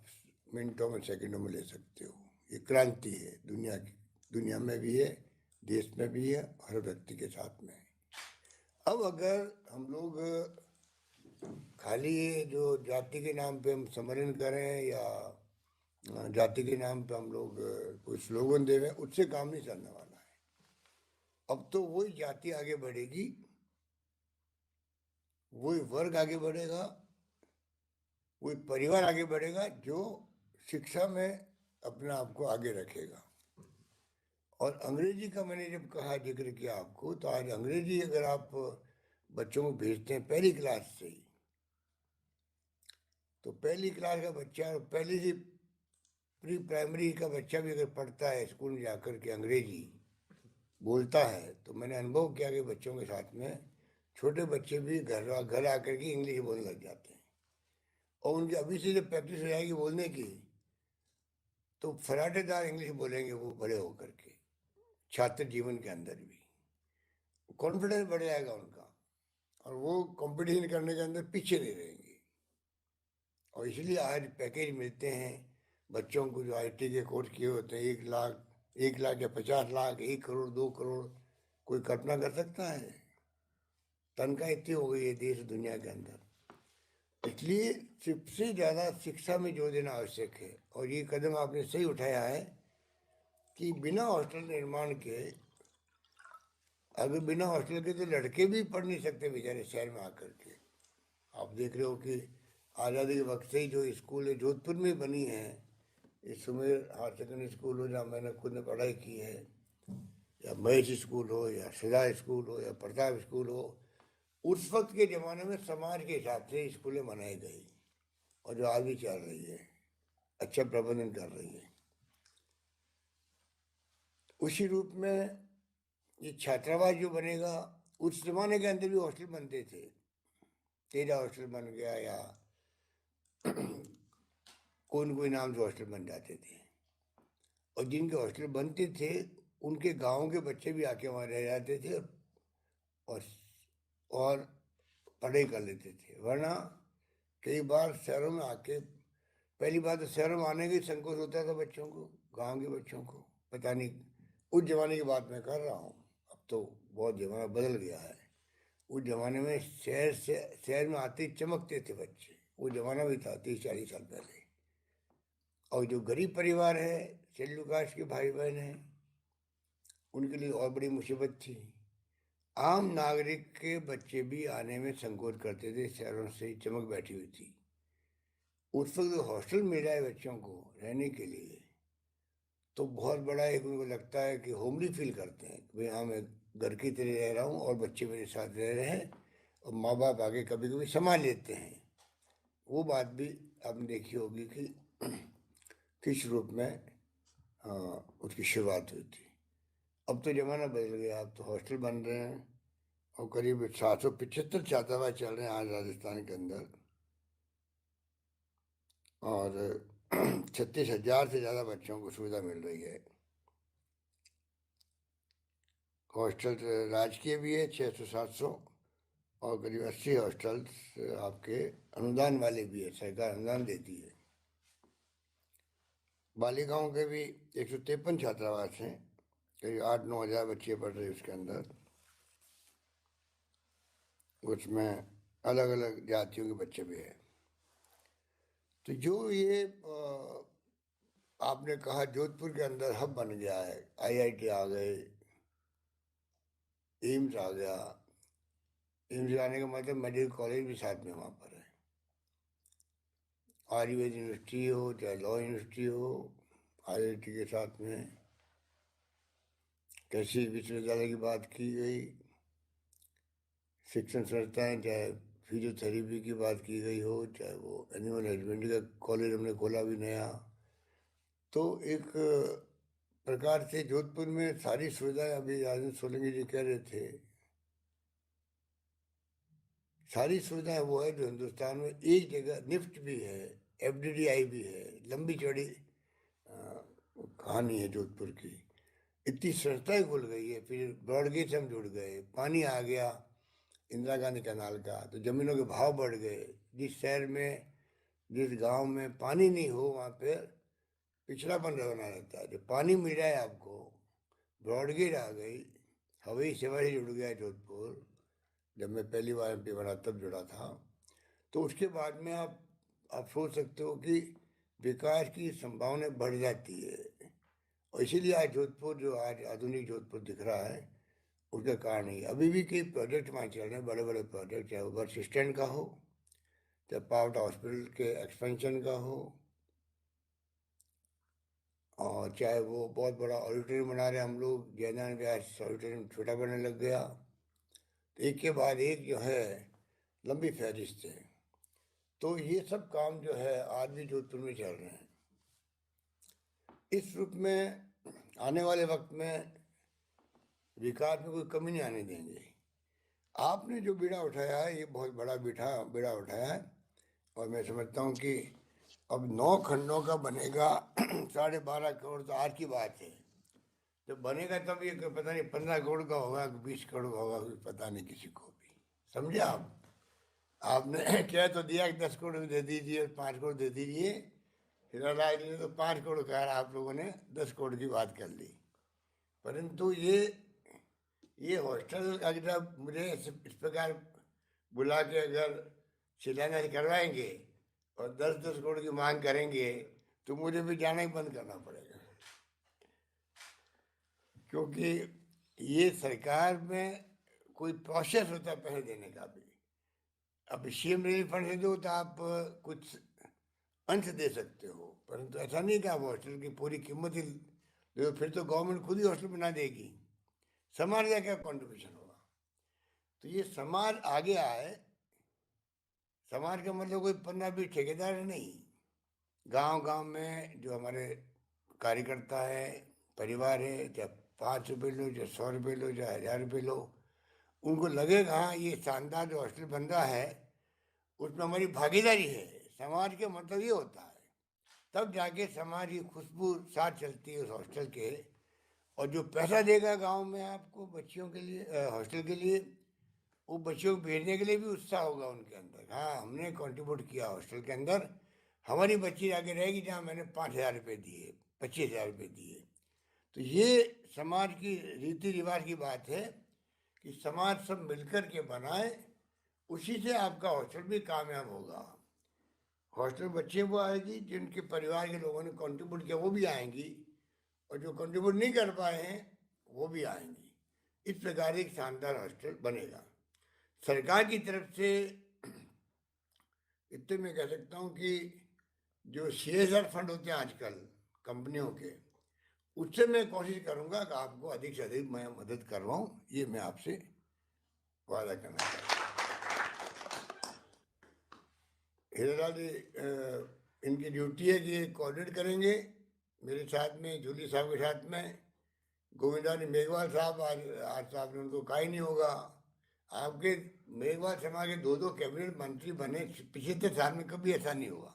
मिनटों में, सेकंडों में ले सकते हो। ये क्रांति है दुनिया की, दुनिया में भी है, देश में भी है, हर व्यक्ति के साथ में है। अब अगर हम लोग खाली जो जाति के नाम पे हम सम्मेलन करें, या जाति के नाम पे हम लोग कोई स्लोगन दे रहे हैं, उससे काम नहीं चलने वाला है। अब तो वही जाति आगे बढ़ेगी, वही वर्ग आगे बढ़ेगा, वही परिवार आगे बढ़ेगा जो शिक्षा में अपने आप को आगे रखेगा। और अंग्रेजी का मैंने जब कहा, जिक्र किया आपको, तो आज अंग्रेजी अगर आप बच्चों को भेजते हैं पहली क्लास से ही, तो पहली क्लास का बच्चा और पहली से प्री प्राइमरी का बच्चा भी अगर पढ़ता है स्कूल में जाकर के अंग्रेजी बोलता है, तो मैंने अनुभव किया कि बच्चों के साथ में छोटे बच्चे भी घर आकर के इंग्लिश बोलने लग जाते हैं। और उनकी अभी से जब प्रैक्टिस हो जाएगी बोलने की, तो फराटेदार इंग्लिश बोलेंगे वो बड़े होकर के, छात्र जीवन के अंदर भी कॉन्फिडेंस बढ़ जाएगा उनका, और वो कंपटीशन करने के अंदर पीछे नहीं रहेंगे। और इसलिए आज पैकेज मिलते हैं बच्चों को जो IT के कोर्स किए होते हैं, 1 लाख या 50 लाख, 1 करोड़ 2 करोड़, कोई कल्पना कर सकता है? तनख्वाह इतनी हो गई है देश दुनिया के अंदर। इसलिए सबसे ज़्यादा शिक्षा में जोर देना आवश्यक है। और ये कदम आपने सही उठाया है कि बिना हॉस्टल निर्माण के, अगर बिना हॉस्टल के तो लड़के भी पढ़ नहीं सकते बेचारे शहर में आकर के। आप देख रहे हो कि आज़ादी के वक्त से ही जो स्कूल है जोधपुर में बनी है, ये सुमेर हायर सेकेंडरी स्कूल हो जहाँ मैंने खुद ने पढ़ाई की है, या महेश स्कूल हो, या सदा स्कूल हो, या प्रताप स्कूल हो, उस वक्त के ज़माने में समाज के हिसाब से स्कूलें बनाई गई और जो आज भी चल रही है, अच्छा प्रबंधन कर रही है। उसी रूप में ये छात्रावास जो बनेगा, उस जमाने के अंदर भी हॉस्टल बनते थे, 13 हॉस्टल बन गया या कोई नाम से हॉस्टल बन जाते थे। और जिनके हॉस्टल बनते थे उनके गांव के बच्चे भी आके वहाँ रह जाते थे और पढ़ाई कर लेते थे। वरना कई बार शहरों में आके, पहली बात तो शहरों में आने का ही संकोच होता था बच्चों को, गांव के बच्चों को। पता नहीं, उस जमाने की बात मैं कर रहा हूँ, अब तो बहुत जमाना बदल गया है। उस जमाने में शहर में आते ही चमकते थे बच्चे, वो जमाना भी था 30-40 साल पहले। और जो गरीब परिवार है, शेड्यूल कास्ट के भाई बहन हैं, उनके लिए और बड़ी मुसीबत थी। आम नागरिक के बच्चे भी आने में संकोच करते थे, शहरों से ही चमक बैठी हुई थी। उस वक्त हॉस्टल मिल रहा है बच्चों को रहने के लिए, तो बहुत बड़ा एक उनको लगता है कि होमली फील करते हैं कि भाई हाँ मैं घर की तरह रह रहा हूँ और बच्चे मेरे साथ रह रहे हैं, और माँ बाप आगे कभी कभी संभाल लेते हैं। वो बात भी आपने देखी होगी कि किस रूप में उसकी शुरुआत हुई थी। अब तो ज़माना बदल गया, अब तो हॉस्टल बन रहे हैं और करीब 775 छात्रावास चल रहे हैं आज राजस्थान के अंदर, और 36,000 से ज़्यादा बच्चों को सुविधा मिल रही है। हॉस्टल राजकीय भी है 600-700, और करीब 80 हॉस्टल्स आपके अनुदान वाले भी है, सरकार अनुदान देती है। बालिकाओं के भी 153 छात्रावास हैं, करीब 8-9 हज़ार बच्चे पढ़ रहे हैं उसके अंदर। उसमें अलग अलग जातियों के बच्चे भी हैं। तो जो ये आपने कहा जोधपुर के अंदर हब बन गया है, IIT आ गए, एम्स आ गया। एम्स आने का मतलब मेडिकल कॉलेज भी साथ में वहाँ पर है। आयुर्वेद यूनिवर्सिटी हो चाहे लॉ यूनिवर्सिटी हो, IIT के साथ में कृषि विश्वविद्यालय की बात की गई, शिक्षण संस्थाएं चाहे फिजियोथेरेपी की बात की गई हो, चाहे वो एनिमल हस्बेंड्री का कॉलेज हमने खोला भी नया। तो एक प्रकार से जोधपुर में सारी सुविधाएं, अभी राजेंद्र सोलंकी जी कह रहे थे, सारी सुविधाएं वो है जो हिंदुस्तान में एक जगह। निफ्ट भी है, FDDI भी है, लंबी चौड़ी कहानी है जोधपुर की। इतनी संस्थाएं खुल गई है, फिर ब्रॉडगेज हम जुड़ गए, पानी आ गया इंदिरा गांधी कैनाल का, तो ज़मीनों के भाव बढ़ गए। जिस शहर में, जिस गांव में पानी नहीं हो वहाँ पे पिछड़ापन बना रहता है। जो पानी मिल रहा है आपको, ब्रॉडगेज आ गई, हवाई सेवा से जुड़ गया जोधपुर। जब मैं पहली बार MP बना तब जुड़ा था। तो उसके बाद में आप सोच सकते हो कि विकास की संभावनाएं बढ़ जाती है। और इसीलिए आज जोधपुर, जो आज आधुनिक जोधपुर दिख रहा है, उसके कारण ही अभी भी कई प्रोजेक्ट वहाँ चल रहे हैं, बड़े बड़े प्रोजेक्ट, चाहे वो बस स्टैंड का हो, चाहे पावटा हॉस्पिटल के एक्सपेंशन का हो, और चाहे वो बहुत बड़ा ऑडिटोरियम बना रहे हैं हम लोग, जयनारायण व्यास ऑडिटोरियम छोटा बनने लग गया। तो एक के बाद एक जो है लंबी फहरिस्त है। तो ये सब काम जो है आज भी जोधपुर में चल रहे हैं। इस रूप में आने वाले वक्त में विकास में कोई कमी नहीं आने देंगे। आपने जो बीड़ा उठाया है ये बहुत बड़ा बीड़ा उठाया है, और मैं समझता हूँ कि अब 9 खंडों का बनेगा 12.5 करोड़ तो आज की बात है। जब बनेगा तब ये पता नहीं 15 करोड़ का होगा, 20 करोड़ का होगा, कुछ पता नहीं किसी को भी। समझे आप? आपने क्या तो दिया कि 10 करोड़ दे दीजिए, 5 करोड़ दे दीजिए। हीरालाल जी ने तो 5 करोड़ कहा, आप लोगों ने 10 करोड़ की बात कर ली। परंतु ये हॉस्टल अगर मुझे इस प्रकार बुला के अगर शिलान्यास करवाएंगे और 10-10 करोड़ की मांग करेंगे तो मुझे भी जाना ही बंद करना पड़ेगा, क्योंकि ये सरकार में कोई प्रोसेस होता है पैसे देने का भी। अब सीएम रिलीफ फंड से दो तो आप कुछ अंश दे सकते हो, परंतु ऐसा नहीं कि आप हॉस्टल की पूरी कीमत ही दो, फिर तो गवर्नमेंट खुद ही हॉस्टल बना देगी। समाज का क्या कॉन्ट्रीब्यूशन होगा? तो ये समाज आगे आए। समाज का मतलब कोई 15-20 ठेकेदार नहीं, गांव में जो हमारे कार्यकर्ता है, परिवार है, चाहे 5 रुपये लो, चाहे 100 रुपये लो, चाहे 1000 रुपये लो, उनको लगेगा हाँ ये शानदार जो हॉस्टल बन रहा है उसमें हमारी भागीदारी है। समाज के मतलब ये होता है, तब जाके समाज की खुशबू साथ चलती है उस हॉस्टल के। और जो पैसा देगा गांव में आपको बच्चियों के लिए, हॉस्टल के लिए, वो बच्चियों को भेजने के लिए भी उत्साह होगा उनके अंदर। हाँ हमने कंट्रीब्यूट किया हॉस्टल के अंदर, हमारी बच्ची आगे रहेगी जहाँ मैंने 5,000 रुपये दिए, 25,000 रुपये दिए। तो ये समाज की रीति रिवाज की बात है कि समाज सब मिलकर के बनाए, उसी से आपका हॉस्टल भी कामयाब होगा। हॉस्टल बच्चे वो आएगी जिनके परिवार के लोगों ने कंट्रीब्यूट किया, वो भी आएंगी, और जो कंट्रीब्यूट नहीं कर पाए हैं वो भी आएंगी। इस प्रकार एक शानदार हॉस्टल बनेगा। सरकार की तरफ से इतने मैं कह सकता हूँ कि जो CSR फंड होते हैं आजकल कंपनियों के, उससे मैं कोशिश करूँगा कि आपको अधिक से अधिक मैं मदद करवाऊँ। ये मैं आपसे वादा करना चाहता हूँ। हीरालाल जी इनकी ड्यूटी है कि कोऑर्डिनेट करेंगे मेरे साथ में, जूली साहब के साथ में। गोविंदानी मेघवाल साहब आज साहब ने उनको कहा ही नहीं होगा। आपके मेघवाल समाज के 2 कैबिनेट मंत्री बने, 75 साल में कभी ऐसा नहीं हुआ।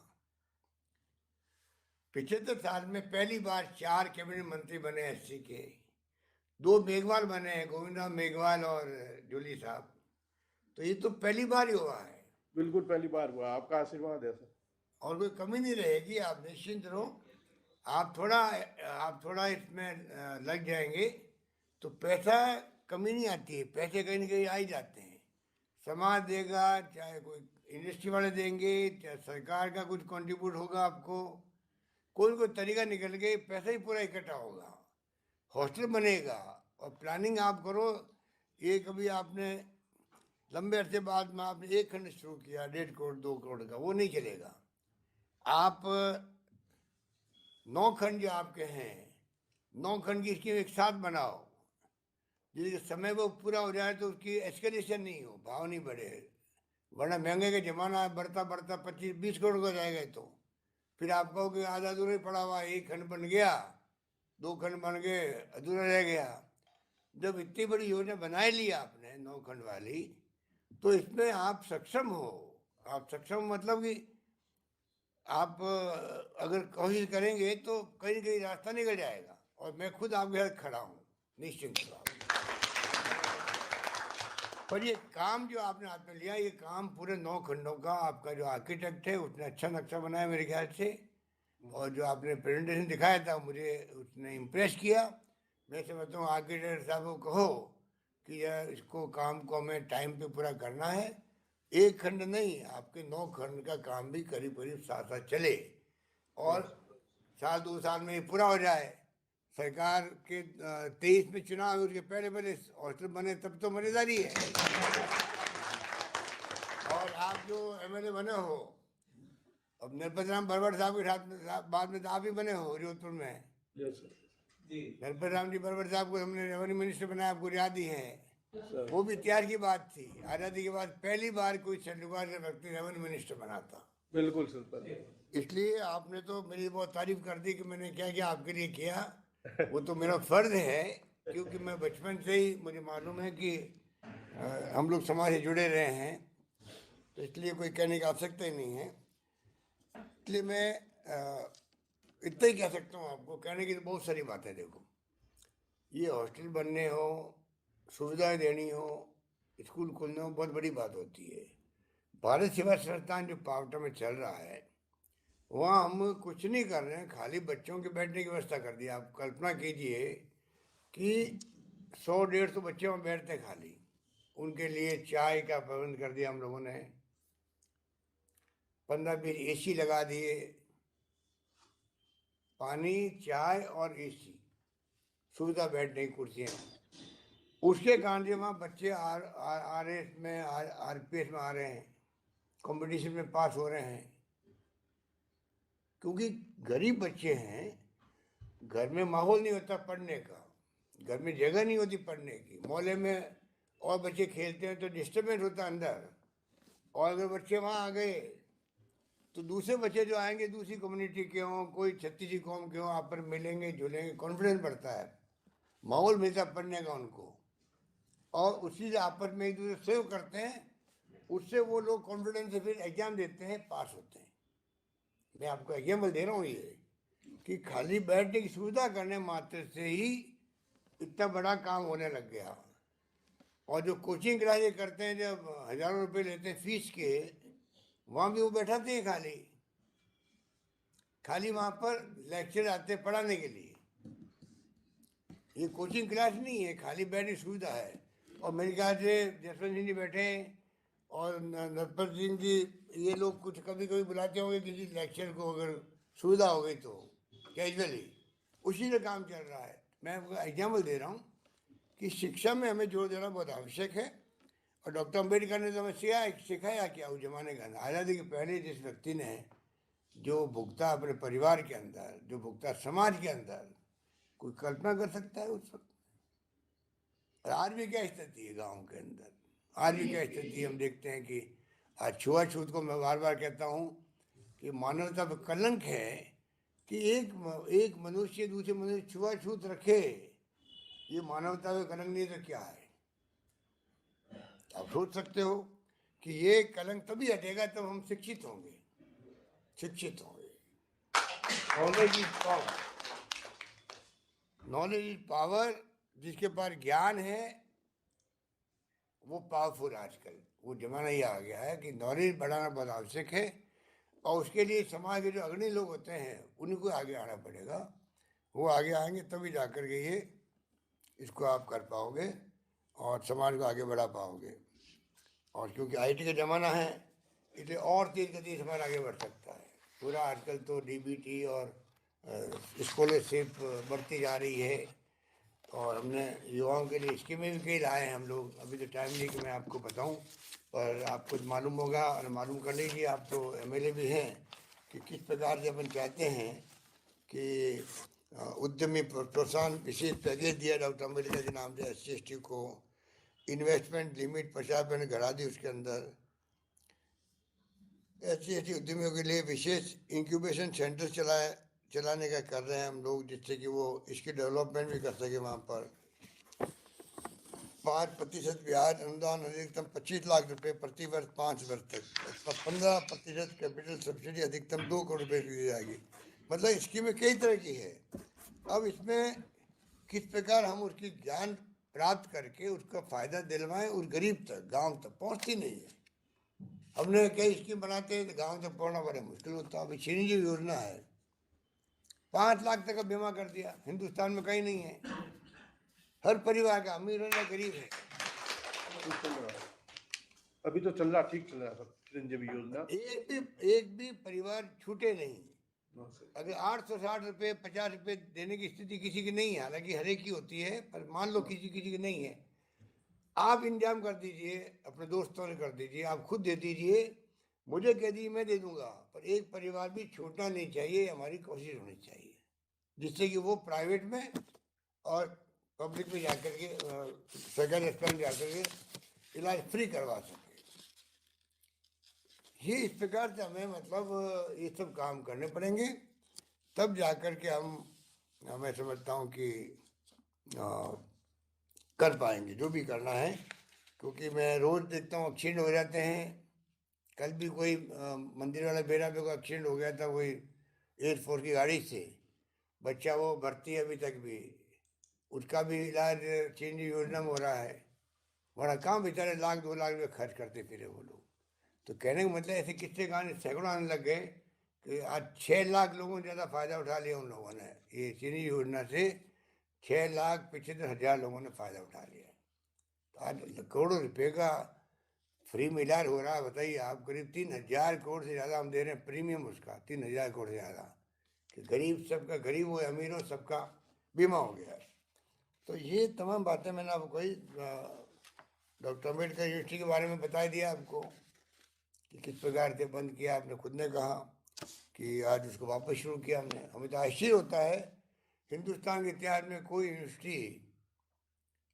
75 साल में पहली बार 4 कैबिनेट मंत्री बने SC के, 2 मेघवाल बने हैं, गोविंदा मेघवाल और जूली साहब। तो ये तो पहली बार ही हुआ है। बिल्कुल पहली बार हुआ, आपका आशीर्वाद है सर। और कोई कमी नहीं रहेगी, आप निश्चिंत रहो। आप थोड़ा इसमें लग जाएंगे तो पैसा कमी नहीं आती है, पैसे कहीं ना कहीं आ ही जाते हैं। समाज देगा, चाहे कोई इंडस्ट्री वाले देंगे, चाहे सरकार का कुछ कंट्रीब्यूट होगा, आपको कोई तरीका निकल के पैसा ही पूरा इकट्ठा होगा, हॉस्टल बनेगा। और प्लानिंग आप करो। ये कभी आपने लंबे अरसे बाद में आपने 1 खंड शुरू किया 1.5 करोड़ 2 करोड़ का, वो नहीं चलेगा। आप 9 खंड जो आपके हैं, 9 खंड की स्कीम एक साथ बनाओ, जिसके समय वो पूरा हो जाए तो उसकी एस्केलेशन नहीं हो, भाव नहीं बढ़े। वरना महंगे का जमाना है, बढ़ता 25-20 करोड़ का जाएगा। तो फिर आप कहो कि आधा अधूरा ही पड़ा हुआ, 1 खंड बन गया, 2 खंड बन गए, अधूरा रह गया। जब इतनी बड़ी योजना बना ली आपने 9 खंड वाली, तो इसमें आप सक्षम हो। आप सक्षम मतलब कि आप अगर कोशिश करेंगे तो कहीं ना कहीं रास्ता निकल जाएगा। और मैं खुद आपके साथ खड़ा हूँ, निश्चिंत रहो। पर ये काम जो आपने हाथ में लिया, ये काम पूरे 9 खंडों का, आपका जो आर्किटेक्ट है उसने अच्छा नक्शा बनाया मेरे ख्याल से, और जो आपने प्रेजेंटेशन दिखाया था मुझे उसने इम्प्रेस किया। मैं समझता हूँ आर्किटेक्ट साहब को कहो कि यार इसको काम को हमें टाइम पे पूरा करना है। 1 खंड नहीं, आपके 9 खंड का काम भी करीब 7 साल चले, और 1-2 साल में ये पूरा हो जाए। सरकार के 23 में चुनाव हुए, उसके पहले पहले हॉस्टल बने, तब तो मजेदारी है। और आप जो एमएलए बने हो, अब नरपत राम बरवड़ साहब के साथ बाद में तो आप ही बने हो जोधपुर में। नरपत राम जी बरवड़ साहब को हमने रेवेन्यू मिनिस्टर बनाया, आपको याद ही है। वो भी इतिहास की बात थी, आज़ादी के बाद पहली बार कोई छत्तीसगढ़ का व्यक्ति रेवेन्यू मिनिस्टर बना था। बिल्कुल सर। इसलिए आपने तो मेरी बहुत तारीफ कर दी कि मैंने क्या क्या आपके लिए किया। वो तो मेरा फर्ज है, क्योंकि मैं बचपन से ही मुझे मालूम है कि हम लोग समाज से जुड़े रहे हैं, तो इसलिए कोई कहने की आवश्यकता ही नहीं है। इसलिए मैं इतना ही कह सकता हूँ आपको, कहने की तो बहुत सारी बातें। देखो, ये हॉस्टल बनने हो, सुविधाएं देनी हो, स्कूल खोलने हो, बहुत बड़ी बात होती है। भारत सेवा संस्थान जो पावटा में चल रहा है, वहाँ हम कुछ नहीं कर रहे हैं, खाली बच्चों के बैठने की व्यवस्था कर दी। आप कल्पना कीजिए कि 100-150 बच्चे वहाँ बैठते हैं खाली, उनके लिए चाय का प्रबंध कर दिया हम लोगों ने, 15-20 एसी लगा दिए, पानी, चाय और एसी सुविधा, बैठने की कुर्सियाँ। उसके कारण से वहाँ बच्चे RS में, RPS में आ रहे हैं, कंपटीशन में पास हो रहे हैं। क्योंकि गरीब बच्चे हैं, घर में माहौल नहीं होता पढ़ने का, घर में जगह नहीं होती पढ़ने की, मोहल्ले में और बच्चे खेलते हैं तो डिस्टर्बेंस होता है अंदर। और अगर बच्चे वहाँ आ गए तो दूसरे बच्चे जो आएंगे दूसरी कम्युनिटी के हों, कोई छत्तीसी कौम के हों, आप पर मिलेंगे जुलेंगे, कॉन्फिडेंस बढ़ता है, माहौल मिलता है पढ़ने का उनको, और उसी से आपस में एक दूसरे सेव करते हैं, उससे वो लोग कॉन्फिडेंस से फिर एग्जाम देते हैं, पास होते हैं। मैं आपको एग्जाम्पल दे रहा हूँ ये कि खाली बैठने की सुविधा करने मात्र से ही इतना बड़ा काम होने लग गया। और जो कोचिंग क्लासेस करते हैं, जब हज़ारों रुपए लेते हैं फीस के, वहाँ भी वो बैठाते हैं खाली वहाँ पर लेक्चर आते हैं पढ़ाने के लिए। ये कोचिंग क्लास नहीं है, खाली बैठने की सुविधा है। और मेरे ख्याल से जसवंत सिंह जी बैठे हैं और नरपत सिंह जी, ये लोग कुछ कभी कभी बुलाते होंगे किसी लेक्चर को, अगर सुविधा हो गई तो कैजुअली, उसी से काम चल रहा है। मैं आपको एग्जाम्पल दे रहा हूँ कि शिक्षा में हमें जोर देना बहुत आवश्यक है। और डॉक्टर अम्बेडकर ने तो हमें सिखाया क्या उस जमाने के अंदर, आज़ादी के पहले जिस व्यक्ति ने जो भुगता अपने परिवार के अंदर, जो भुगता समाज के अंदर, कोई कल्पना कर सकता है उस वक्त। और आज भी क्या स्थिति है गाँव के अंदर, आज भी क्या स्थिति हम देखते हैं कि आज छुआछूत को मैं बार बार कहता हूँ कि मानवता पर कलंक है कि एक मनुष्य दूसरे मनुष्य छुआछूत रखे, ये मानवता पे कलंक नहीं तो क्या है। आप सोच सकते हो कि ये कलंक तभी हटेगा तब हम शिक्षित होंगे। नॉलेज इज पावर, जिसके पास ज्ञान है वो पावरफुल। आजकल वो जमाना ही आ गया है कि नॉलेज बढ़ाना बहुत आवश्यक है, और उसके लिए समाज के जो अग्रणी लोग होते हैं उनको आगे आना पड़ेगा। वो आगे आएंगे तभी जाकर के ये इसको आप कर पाओगे और समाज को आगे बढ़ा पाओगे। और क्योंकि IT का ज़माना है, इसलिए और तेज गति से समाज आगे बढ़ सकता है। पूरा आजकल तो DBT और स्कॉलरशिप बढ़ती जा रही है, और हमने युवाओं के लिए स्कीमें भी कई लाए हैं हम लोग। अभी तो टाइम नहीं कि मैं आपको बताऊं, पर आपको मालूम होगा और मालूम कर लीजिए, आप तो MLA भी हैं, कि किस प्रकार से अपन चाहते हैं कि उद्यमी प्रोत्साहन विशेष पैकेज दिया डॉक्टर अम्बेडकर के नाम से SC/ST को, इन्वेस्टमेंट लिमिट 50% बढ़ा दी, उसके अंदर SC/ST उद्यमियों के लिए विशेष इंक्यूबेशन सेंटर चलाने का कर रहे हैं हम लोग, जिससे कि वो इसकी डेवलपमेंट भी कर सके। वहाँ पर 5% ब्याज अनुदान, अधिकतम 25 लाख रुपए प्रति वर्ष 5 वर्ष तक, 15% कैपिटल सब्सिडी, अधिकतम 2 करोड़ रुपए दी जाएगी। मतलब स्कीमें कई तरह की है। अब इसमें किस प्रकार हम उसकी ज्ञान प्राप्त करके उसका फ़ायदा दिलवाएं, उस गरीब तक, गांव तक पहुंचती नहीं है। हमने कई स्कीम बनाते हैं तो गांव तक पहुंचना बड़ा मुश्किल होता है। अभी चिरंजीवी योजना है, 5 लाख तक का बीमा कर दिया, हिंदुस्तान में कहीं नहीं है। हर परिवार का, अमीर है ना गरीब है। अभी तो चल रहा, ठीक चल रहा है चिरंजीवी योजना। एक भी परिवार छूटे नहीं। अगर 860 रुपये 50 रुपये देने की स्थिति किसी की नहीं है, हालांकि हर एक की होती है, पर मान लो किसी किसी की नहीं है, आप इंतजाम कर दीजिए, अपने दोस्तों ने कर दीजिए, आप खुद दे दीजिए, मुझे कह दीजिए मैं दे दूंगा, पर एक परिवार भी छूटना नहीं चाहिए, हमारी कोशिश होनी चाहिए, जिससे कि वो प्राइवेट में और पब्लिक में जाकर के सरकारी अस्पताल में जाकर के इलाज फ्री करवा सके। ये इस प्रकार से हमें मतलब ये सब काम करने पड़ेंगे, तब जाकर के मैं समझता हूँ कि कर पाएंगे जो भी करना है, क्योंकि मैं रोज़ देखता हूँ एक्सीडेंट हो जाते हैं। कल भी कोई मंदिर वाला बेड़ा पे कोई एक्सीडेंट हो गया था, वही एयरफोर्स की गाड़ी से, बच्चा वो भर्ती है अभी तक भी, उसका भी इलाज चीनी योजना में हो रहा है, वरना कहाँ बेचारे लाख 2 लाख रुपये खर्च करते फिरे वो लोग। तो कहने का मतलब ऐसे किस्से कहानी सैकड़ों आने लग गए कि आज 6 लाख लोगों ने ज़्यादा फ़ायदा उठा लिया उन लोगों ने, ये चीनी योजना से 6,75,000 लोगों ने फ़ायदा उठा लिया। तो आज करोड़ों रुपये का फ्री में इलाज हो रहा है। बताइए आप, करीब 3,000 करोड़ से ज़्यादा हम दे रहे हैं प्रीमियम उसका, 3,000 करोड़ से ज़्यादा, कि गरीब सबका, गरीब हो अमीर हो, सबका बीमा हो गया। तो ये तमाम बातें मैंने आपको कही। डॉक्टर अम्बेडकर यूनिवर्सिटी के बारे में बता दिया आपको कि किस प्रकार से बंद किया, आपने खुद ने कहा कि आज उसको वापस शुरू किया हमने। हमें तो आश्चर्य होता है, हिंदुस्तान के इतिहास में कोई यूनिवर्सिटी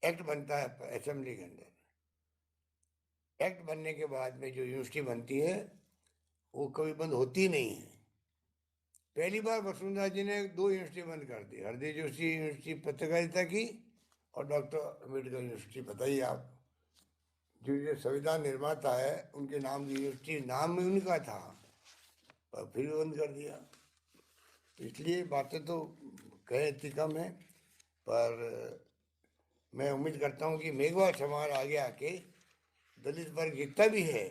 एक्ट बनता है असेंबली के अंदर, एक्ट बनने के बाद में जो यूनिवर्सिटी बनती है वो कभी बंद होती नहीं है। पहली बार वसुंधरा जी ने 2 यूनिवर्सिटी बंद कर दी, हरदोई जोशी यूनिवर्सिटी पत्रकारिता की और डॉक्टर अम्बेडकर यूनिवर्सिटी। बताइए आप, जो संविधान निर्माता है उनके नाम की यूनिवर्सिटी, नाम में उनका था, पर फिर बंद कर दिया। तो इसलिए बातें तो कहे इतनी कम है, पर मैं उम्मीद करता हूँ कि मेघवाल समाज आगे आके दलित वर्ग जितना भी है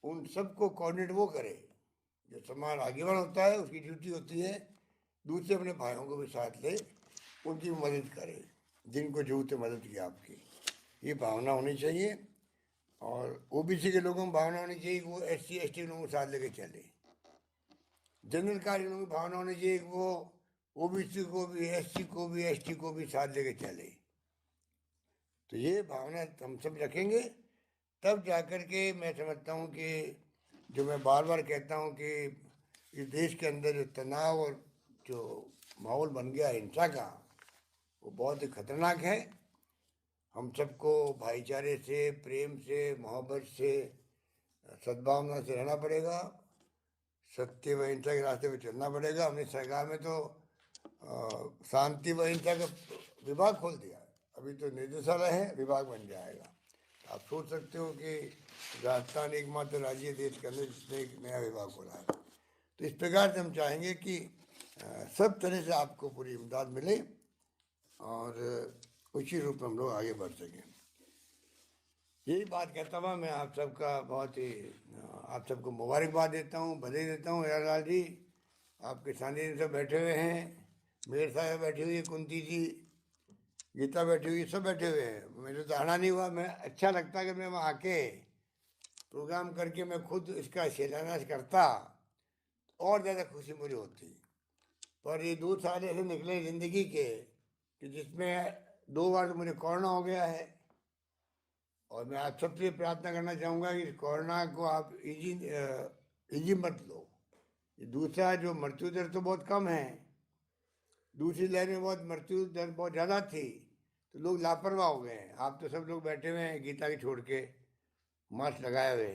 उन सबको कोऑर्डिनेट वो करे। जो समाज आगेवान होता है उसकी ड्यूटी होती है दूसरे अपने भाइयों को भी साथ ले, उनकी मदद करे, जिनको जरूरत है मदद की आपकी, ये भावना होनी चाहिए। और ओबीसी के लोगों में भावना होनी चाहिए कि वो SC ST लोगों को साथ लेके चले। जनरल कास्ट लोगों की भावना होनी चाहिए कि वो ओबीसी को भी, SC को भी, ST को भी साथ लेके चले। तो ये भावना हम सब रखेंगे, तब जाकर के मैं समझता हूँ कि जो मैं बार बार कहता हूँ कि इस देश के अंदर जो तनाव और जो माहौल बन गया हिंसा का, वो बहुत ही खतरनाक है। हम सबको भाईचारे से, प्रेम से, मोहब्बत से, सद्भावना से रहना पड़ेगा, सत्य व अहिंसा के रास्ते पे चलना पड़ेगा। हमने सरकार में तो शांति व अहिंसा का विभाग खोल दिया, अभी तो निदेशालय है, विभाग बन जाएगा। आप सोच सकते हो कि राजस्थान एकमात्र राज्य देश के अंदर जिसने एक नया विभाग खोला है। तो इस प्रकार से हम चाहेंगे कि सब तरह से आपको पूरी इमदाद मिले और उसी रूप में हम लोग आगे बढ़ सकें। यही बात कहता हुआ मैं आप सबका बहुत ही आप सबको मुबारकबाद देता हूँ, बधाई देता हूँ। यारलाल जी आपके सानिध्य सब बैठे हुए हैं, मेयर साहब बैठी हुई है, कुंती जी, गीता बैठी हुई, सब बैठे हुए हैं। मुझे तो आना नहीं हुआ, मैं अच्छा लगता कि मैं वहाँ आके प्रोग्राम करके मैं खुद इसका शिलान्यास करता, और ज़्यादा खुशी मुझे होती। पर ये 2 साल ऐसे निकले ज़िंदगी के कि जिसमें 2 बार तो मुझे कोरोना हो गया है, और मैं आप सबसे प्रार्थना करना चाहूँगा कि कोरोना को आप इजी मत लो। ये दूसरा जो मृत्यु दर तो बहुत कम है, दूसरी लहर में बहुत मृत्यु दर बहुत ज़्यादा थी, तो लोग लापरवाह हो गए हैं। आप तो सब लोग बैठे हुए हैं गीता की छोड़ के, मास्क लगाए हुए,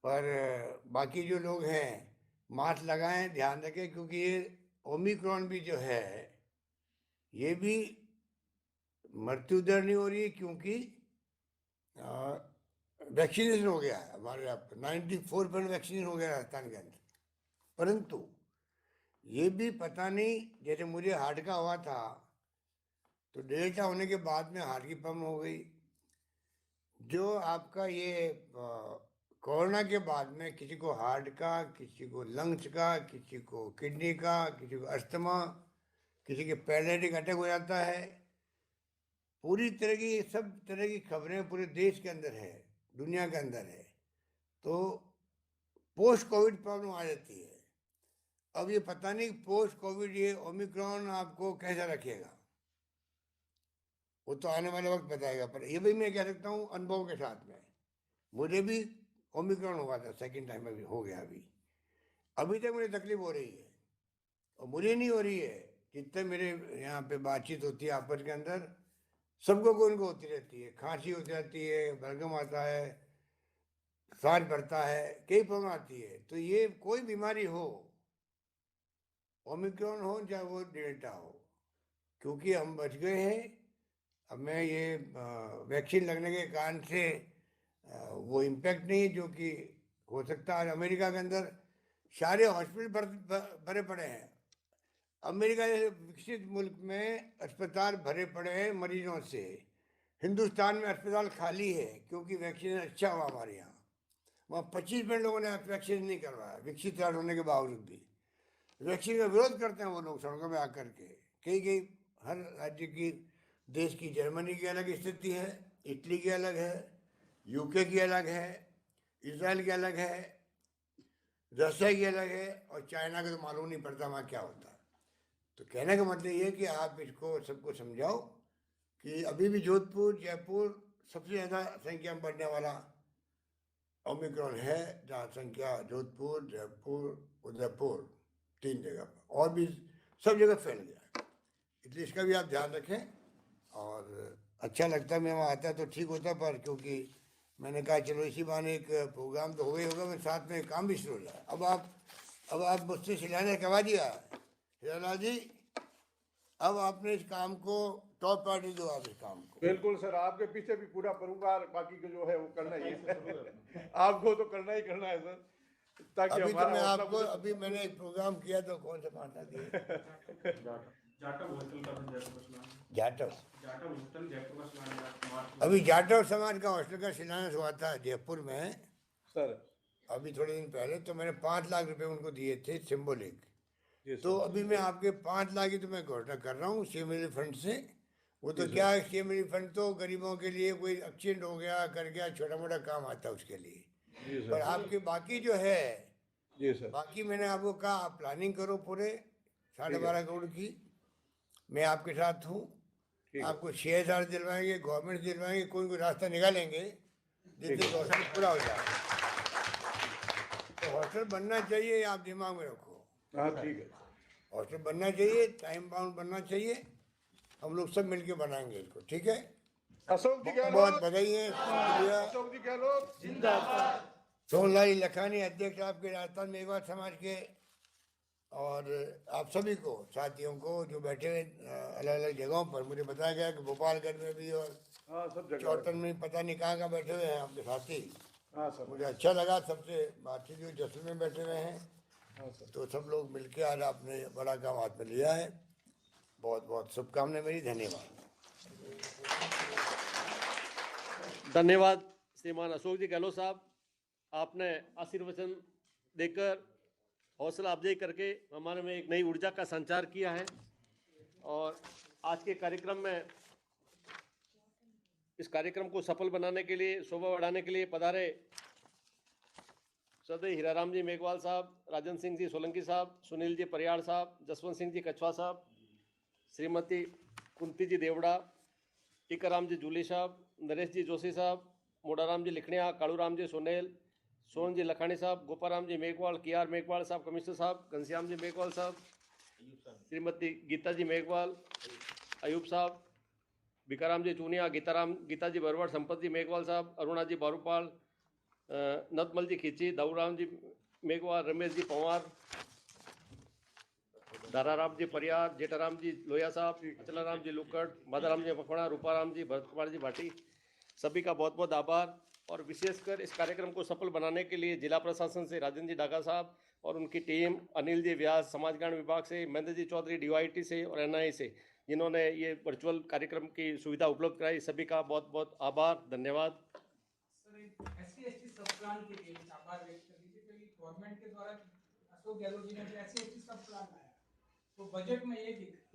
पर बाकी जो लोग हैं मास्क लगाएं, ध्यान रखें, क्योंकि ये ओमिक्रॉन भी जो है ये भी मृत्यु दर नहीं हो रही है, क्योंकि वैक्सीनेशन हो गया है हमारे यहाँ पर, 94% वैक्सीनेशन हो गया राजस्थान के अंदर। परंतु ये भी पता नहीं, जैसे मुझे हार्ट का हुआ था तो डेल्टा होने के बाद में हार्ट की प्रॉब्लम हो गई। जो आपका ये कोरोना के बाद में किसी को हार्ट का, किसी को लंग्स का, किसी को किडनी का, किसी को अस्थमा, किसी के पैरालिटिक अटैक हो जाता है। पूरी तरह की सब तरह की खबरें पूरे देश के अंदर है, दुनिया के अंदर है। तो पोस्ट कोविड प्रॉब्लम आ जाती है। अब ये पता नहीं पोस्ट कोविड ये ओमिक्रॉन आपको कैसा रखेगा, वो तो आने वाले वक्त बताएगा। पर ये भी मैं कह सकता हूँ अनुभव के साथ में, मुझे भी ओमिक्रॉन हुआ था, सेकंड टाइम अभी हो गया। अभी तक मुझे तकलीफ हो रही है, और मुझे नहीं हो रही है, जितने मेरे यहाँ पे बातचीत होती है आपस के अंदर, सबको कोई उनको होती रहती है, खांसी होती रहती है, बलगम आता है, सांस बढ़ता है, कई प्रॉब्लम आती है। तो ये कोई बीमारी हो, ओमिक्रॉन हो चाहे वो डेल्टा हो, क्योंकि हम बच गए हैं। अब मैं ये वैक्सीन लगने के कारण से वो इम्पैक्ट नहीं जो कि हो सकता है। अमेरिका के अंदर सारे हॉस्पिटल भरे पड़े हैं। अमेरिका जैसे विकसित मुल्क में अस्पताल भरे पड़े हैं मरीजों से। हिंदुस्तान में अस्पताल खाली है क्योंकि वैक्सीन अच्छा हुआ हमारे यहाँ। वहाँ 25% लोगों ने वैक्सीन नहीं करवाया, विकसित राज्य होने के बावजूद भी। वैक्सीन का विरोध करते हैं वो लोग सड़कों में आकर के। कई हर राज्य की, देश की, जर्मनी की अलग स्थिति है, इटली की अलग है, यूके की अलग है, इसराइल की अलग है, रशिया की अलग है, और चाइना का तो मालूम नहीं पड़ता वहाँ क्या होता है। तो कहने का मतलब ये है कि आप इसको सबको समझाओ कि अभी भी जोधपुर, जयपुर सबसे ज़्यादा संख्या में बढ़ने वाला ओमिक्रॉन है, जहाँ संख्या जोधपुर, जयपुर, उदयपुर 3 जगह पर, और भी सब जगह फैल गया है। इसलिए इसका भी आप ध्यान रखें। और अच्छा लगता है, मैं वहाँ आता तो ठीक होता, पर क्योंकि मैंने कहा चलो इसी बहाने एक प्रोग्राम तो हो ही होगा, मैं साथ में काम भी शुरू हो जाए। अब आप मुझसे शिलान्यास करवा दिया हिरालाल जी, अब आपने इस काम को टॉप प्रायोरिटी दो आप इस काम को। बिल्कुल सर, आपके पीछे भी पूरा परिवार, बाकी के जो है वो करना ही है। आपको तो करना ही करना है सर, ताकि अभी तो मैं हमारा आपको, अभी मैंने एक प्रोग्राम किया तो कौन सा पार्टा दिया, अभी जाटव समाज का हॉस्टल का शिलान्यास हुआ था जयपुर में सर। अभी थोड़े दिन पहले, तो मैंने 5 लाख रुपए उनको दिए थे सिंबॉलिक। तो अभी मैं आपके 5 लाख की तो मैं घोषणा कर रहा हूँ सीएम रिलीफ फंड से। वो तो क्या है, सीएम रिलीफ फंड तो गरीबों के लिए, कोई एक्सीडेंट हो गया, कर गया, छोटा मोटा काम आता है उसके लिए। पर आपके बाकी जो है, जी सर, बाकी मैंने आपको कहा आप प्लानिंग करो पूरे 12.5 करोड़ की, मैं आपके साथ हूँ। आपको 6,000 दिलवाएंगे, गवर्नमेंट दिलवाएंगे, कोई रास्ता निकालेंगे जिससे हॉस्टल पूरा हो जाए। तो हॉस्टल बनना चाहिए, आप दिमाग में रखो। हाँ ठीक है, हॉस्टल बनना चाहिए, टाइम बाउंड बनना चाहिए, हम लोग सब मिलके बनाएंगे इसको, ठीक है। अशोक जी गहलोत, बहुत बधाई है, शुक्रिया। अशोक जी गहलोत जिंदाबाद। सोनलाल लखानी अध्यक्ष आपके राजस्थान मेघवाल समाज के, और आप सभी को, साथियों को जो बैठे हुए अलग अलग जगहों पर, मुझे बताया गया कि भोपालगढ़ में भी और हाँ सब जगह। चौटन में पता नहीं कहाँ कहाँ बैठे हुए हैं आपके साथी। हाँ सर, मुझे अच्छा लगा, सबसे बातचीत हुई, जैसलमेर में बैठे हुए हैं। हाँ सर, तो सब लोग मिलके आज आपने बड़ा काम हाथ में लिया है। बहुत बहुत शुभकामनाएं मेरी, धन्यवाद। धन्यवाद श्रीमान अशोक जी गहलोत साहब, आपने आशीर्वचन देकर हौसला अफजाई करके हमारे में एक नई ऊर्जा का संचार किया है। और आज के कार्यक्रम में, इस कार्यक्रम को सफल बनाने के लिए, शोभा बढ़ाने के लिए पधारे सदैव हीराराम जी मेघवाल साहब, राजन सिंह जी सोलंकी साहब, सुनील जी परियाड़ साहब, जसवंत सिंह जी कछवा साहब, श्रीमती कुंती जी देवड़ा, टीकाराम जी जूली साहब, नरेश जी जोशी साहब, मोडाराम जी लिखणिया, कालूराम जी सोनेल, सोहन जी लखानी साहब, गोपाराम जी मेघवाल, KR मेघवाल साहब कमिश्नर साहब, घनश्याम जी मेघवाल साहब, श्रीमती गीता जी मेघवाल, अयूब साहब, भिकाराम जी चूनिया, गीता जी बरवड़, संपत जी मेघवाल साहब, अरुणा जी बारूपाल, नतमल जी खींची, दाऊराम जी मेघवाल, रमेश जी पंवार, दाराराम जी परियार, जेठाराम जी लोहिया साहब, अचलाराम जी लुक्कड़, माधाराम जी मखोड़ा, रूपाराम जी, भरत कुमार जी भाटी, सभी का बहुत बहुत आभार। और विशेषकर इस कार्यक्रम को सफल बनाने के लिए जिला प्रशासन से राजन जी डागा साहब और उनकी टीम, अनिल जी व्यास समाज कल्याण विभाग से, महेंद्र जी चौधरी DYT से और NIA से, जिन्होंने ये वर्चुअल कार्यक्रम की सुविधा उपलब्ध कराई, सभी का बहुत बहुत आभार, धन्यवाद। SC/ST सब प्लान के लिए आभार व्यक्त कर दीजिए, क्योंकि गवर्नमेंट के द्वारा अशोक गहलोत जी ने SC/ST सब प्लान लाया, तो बजट में ये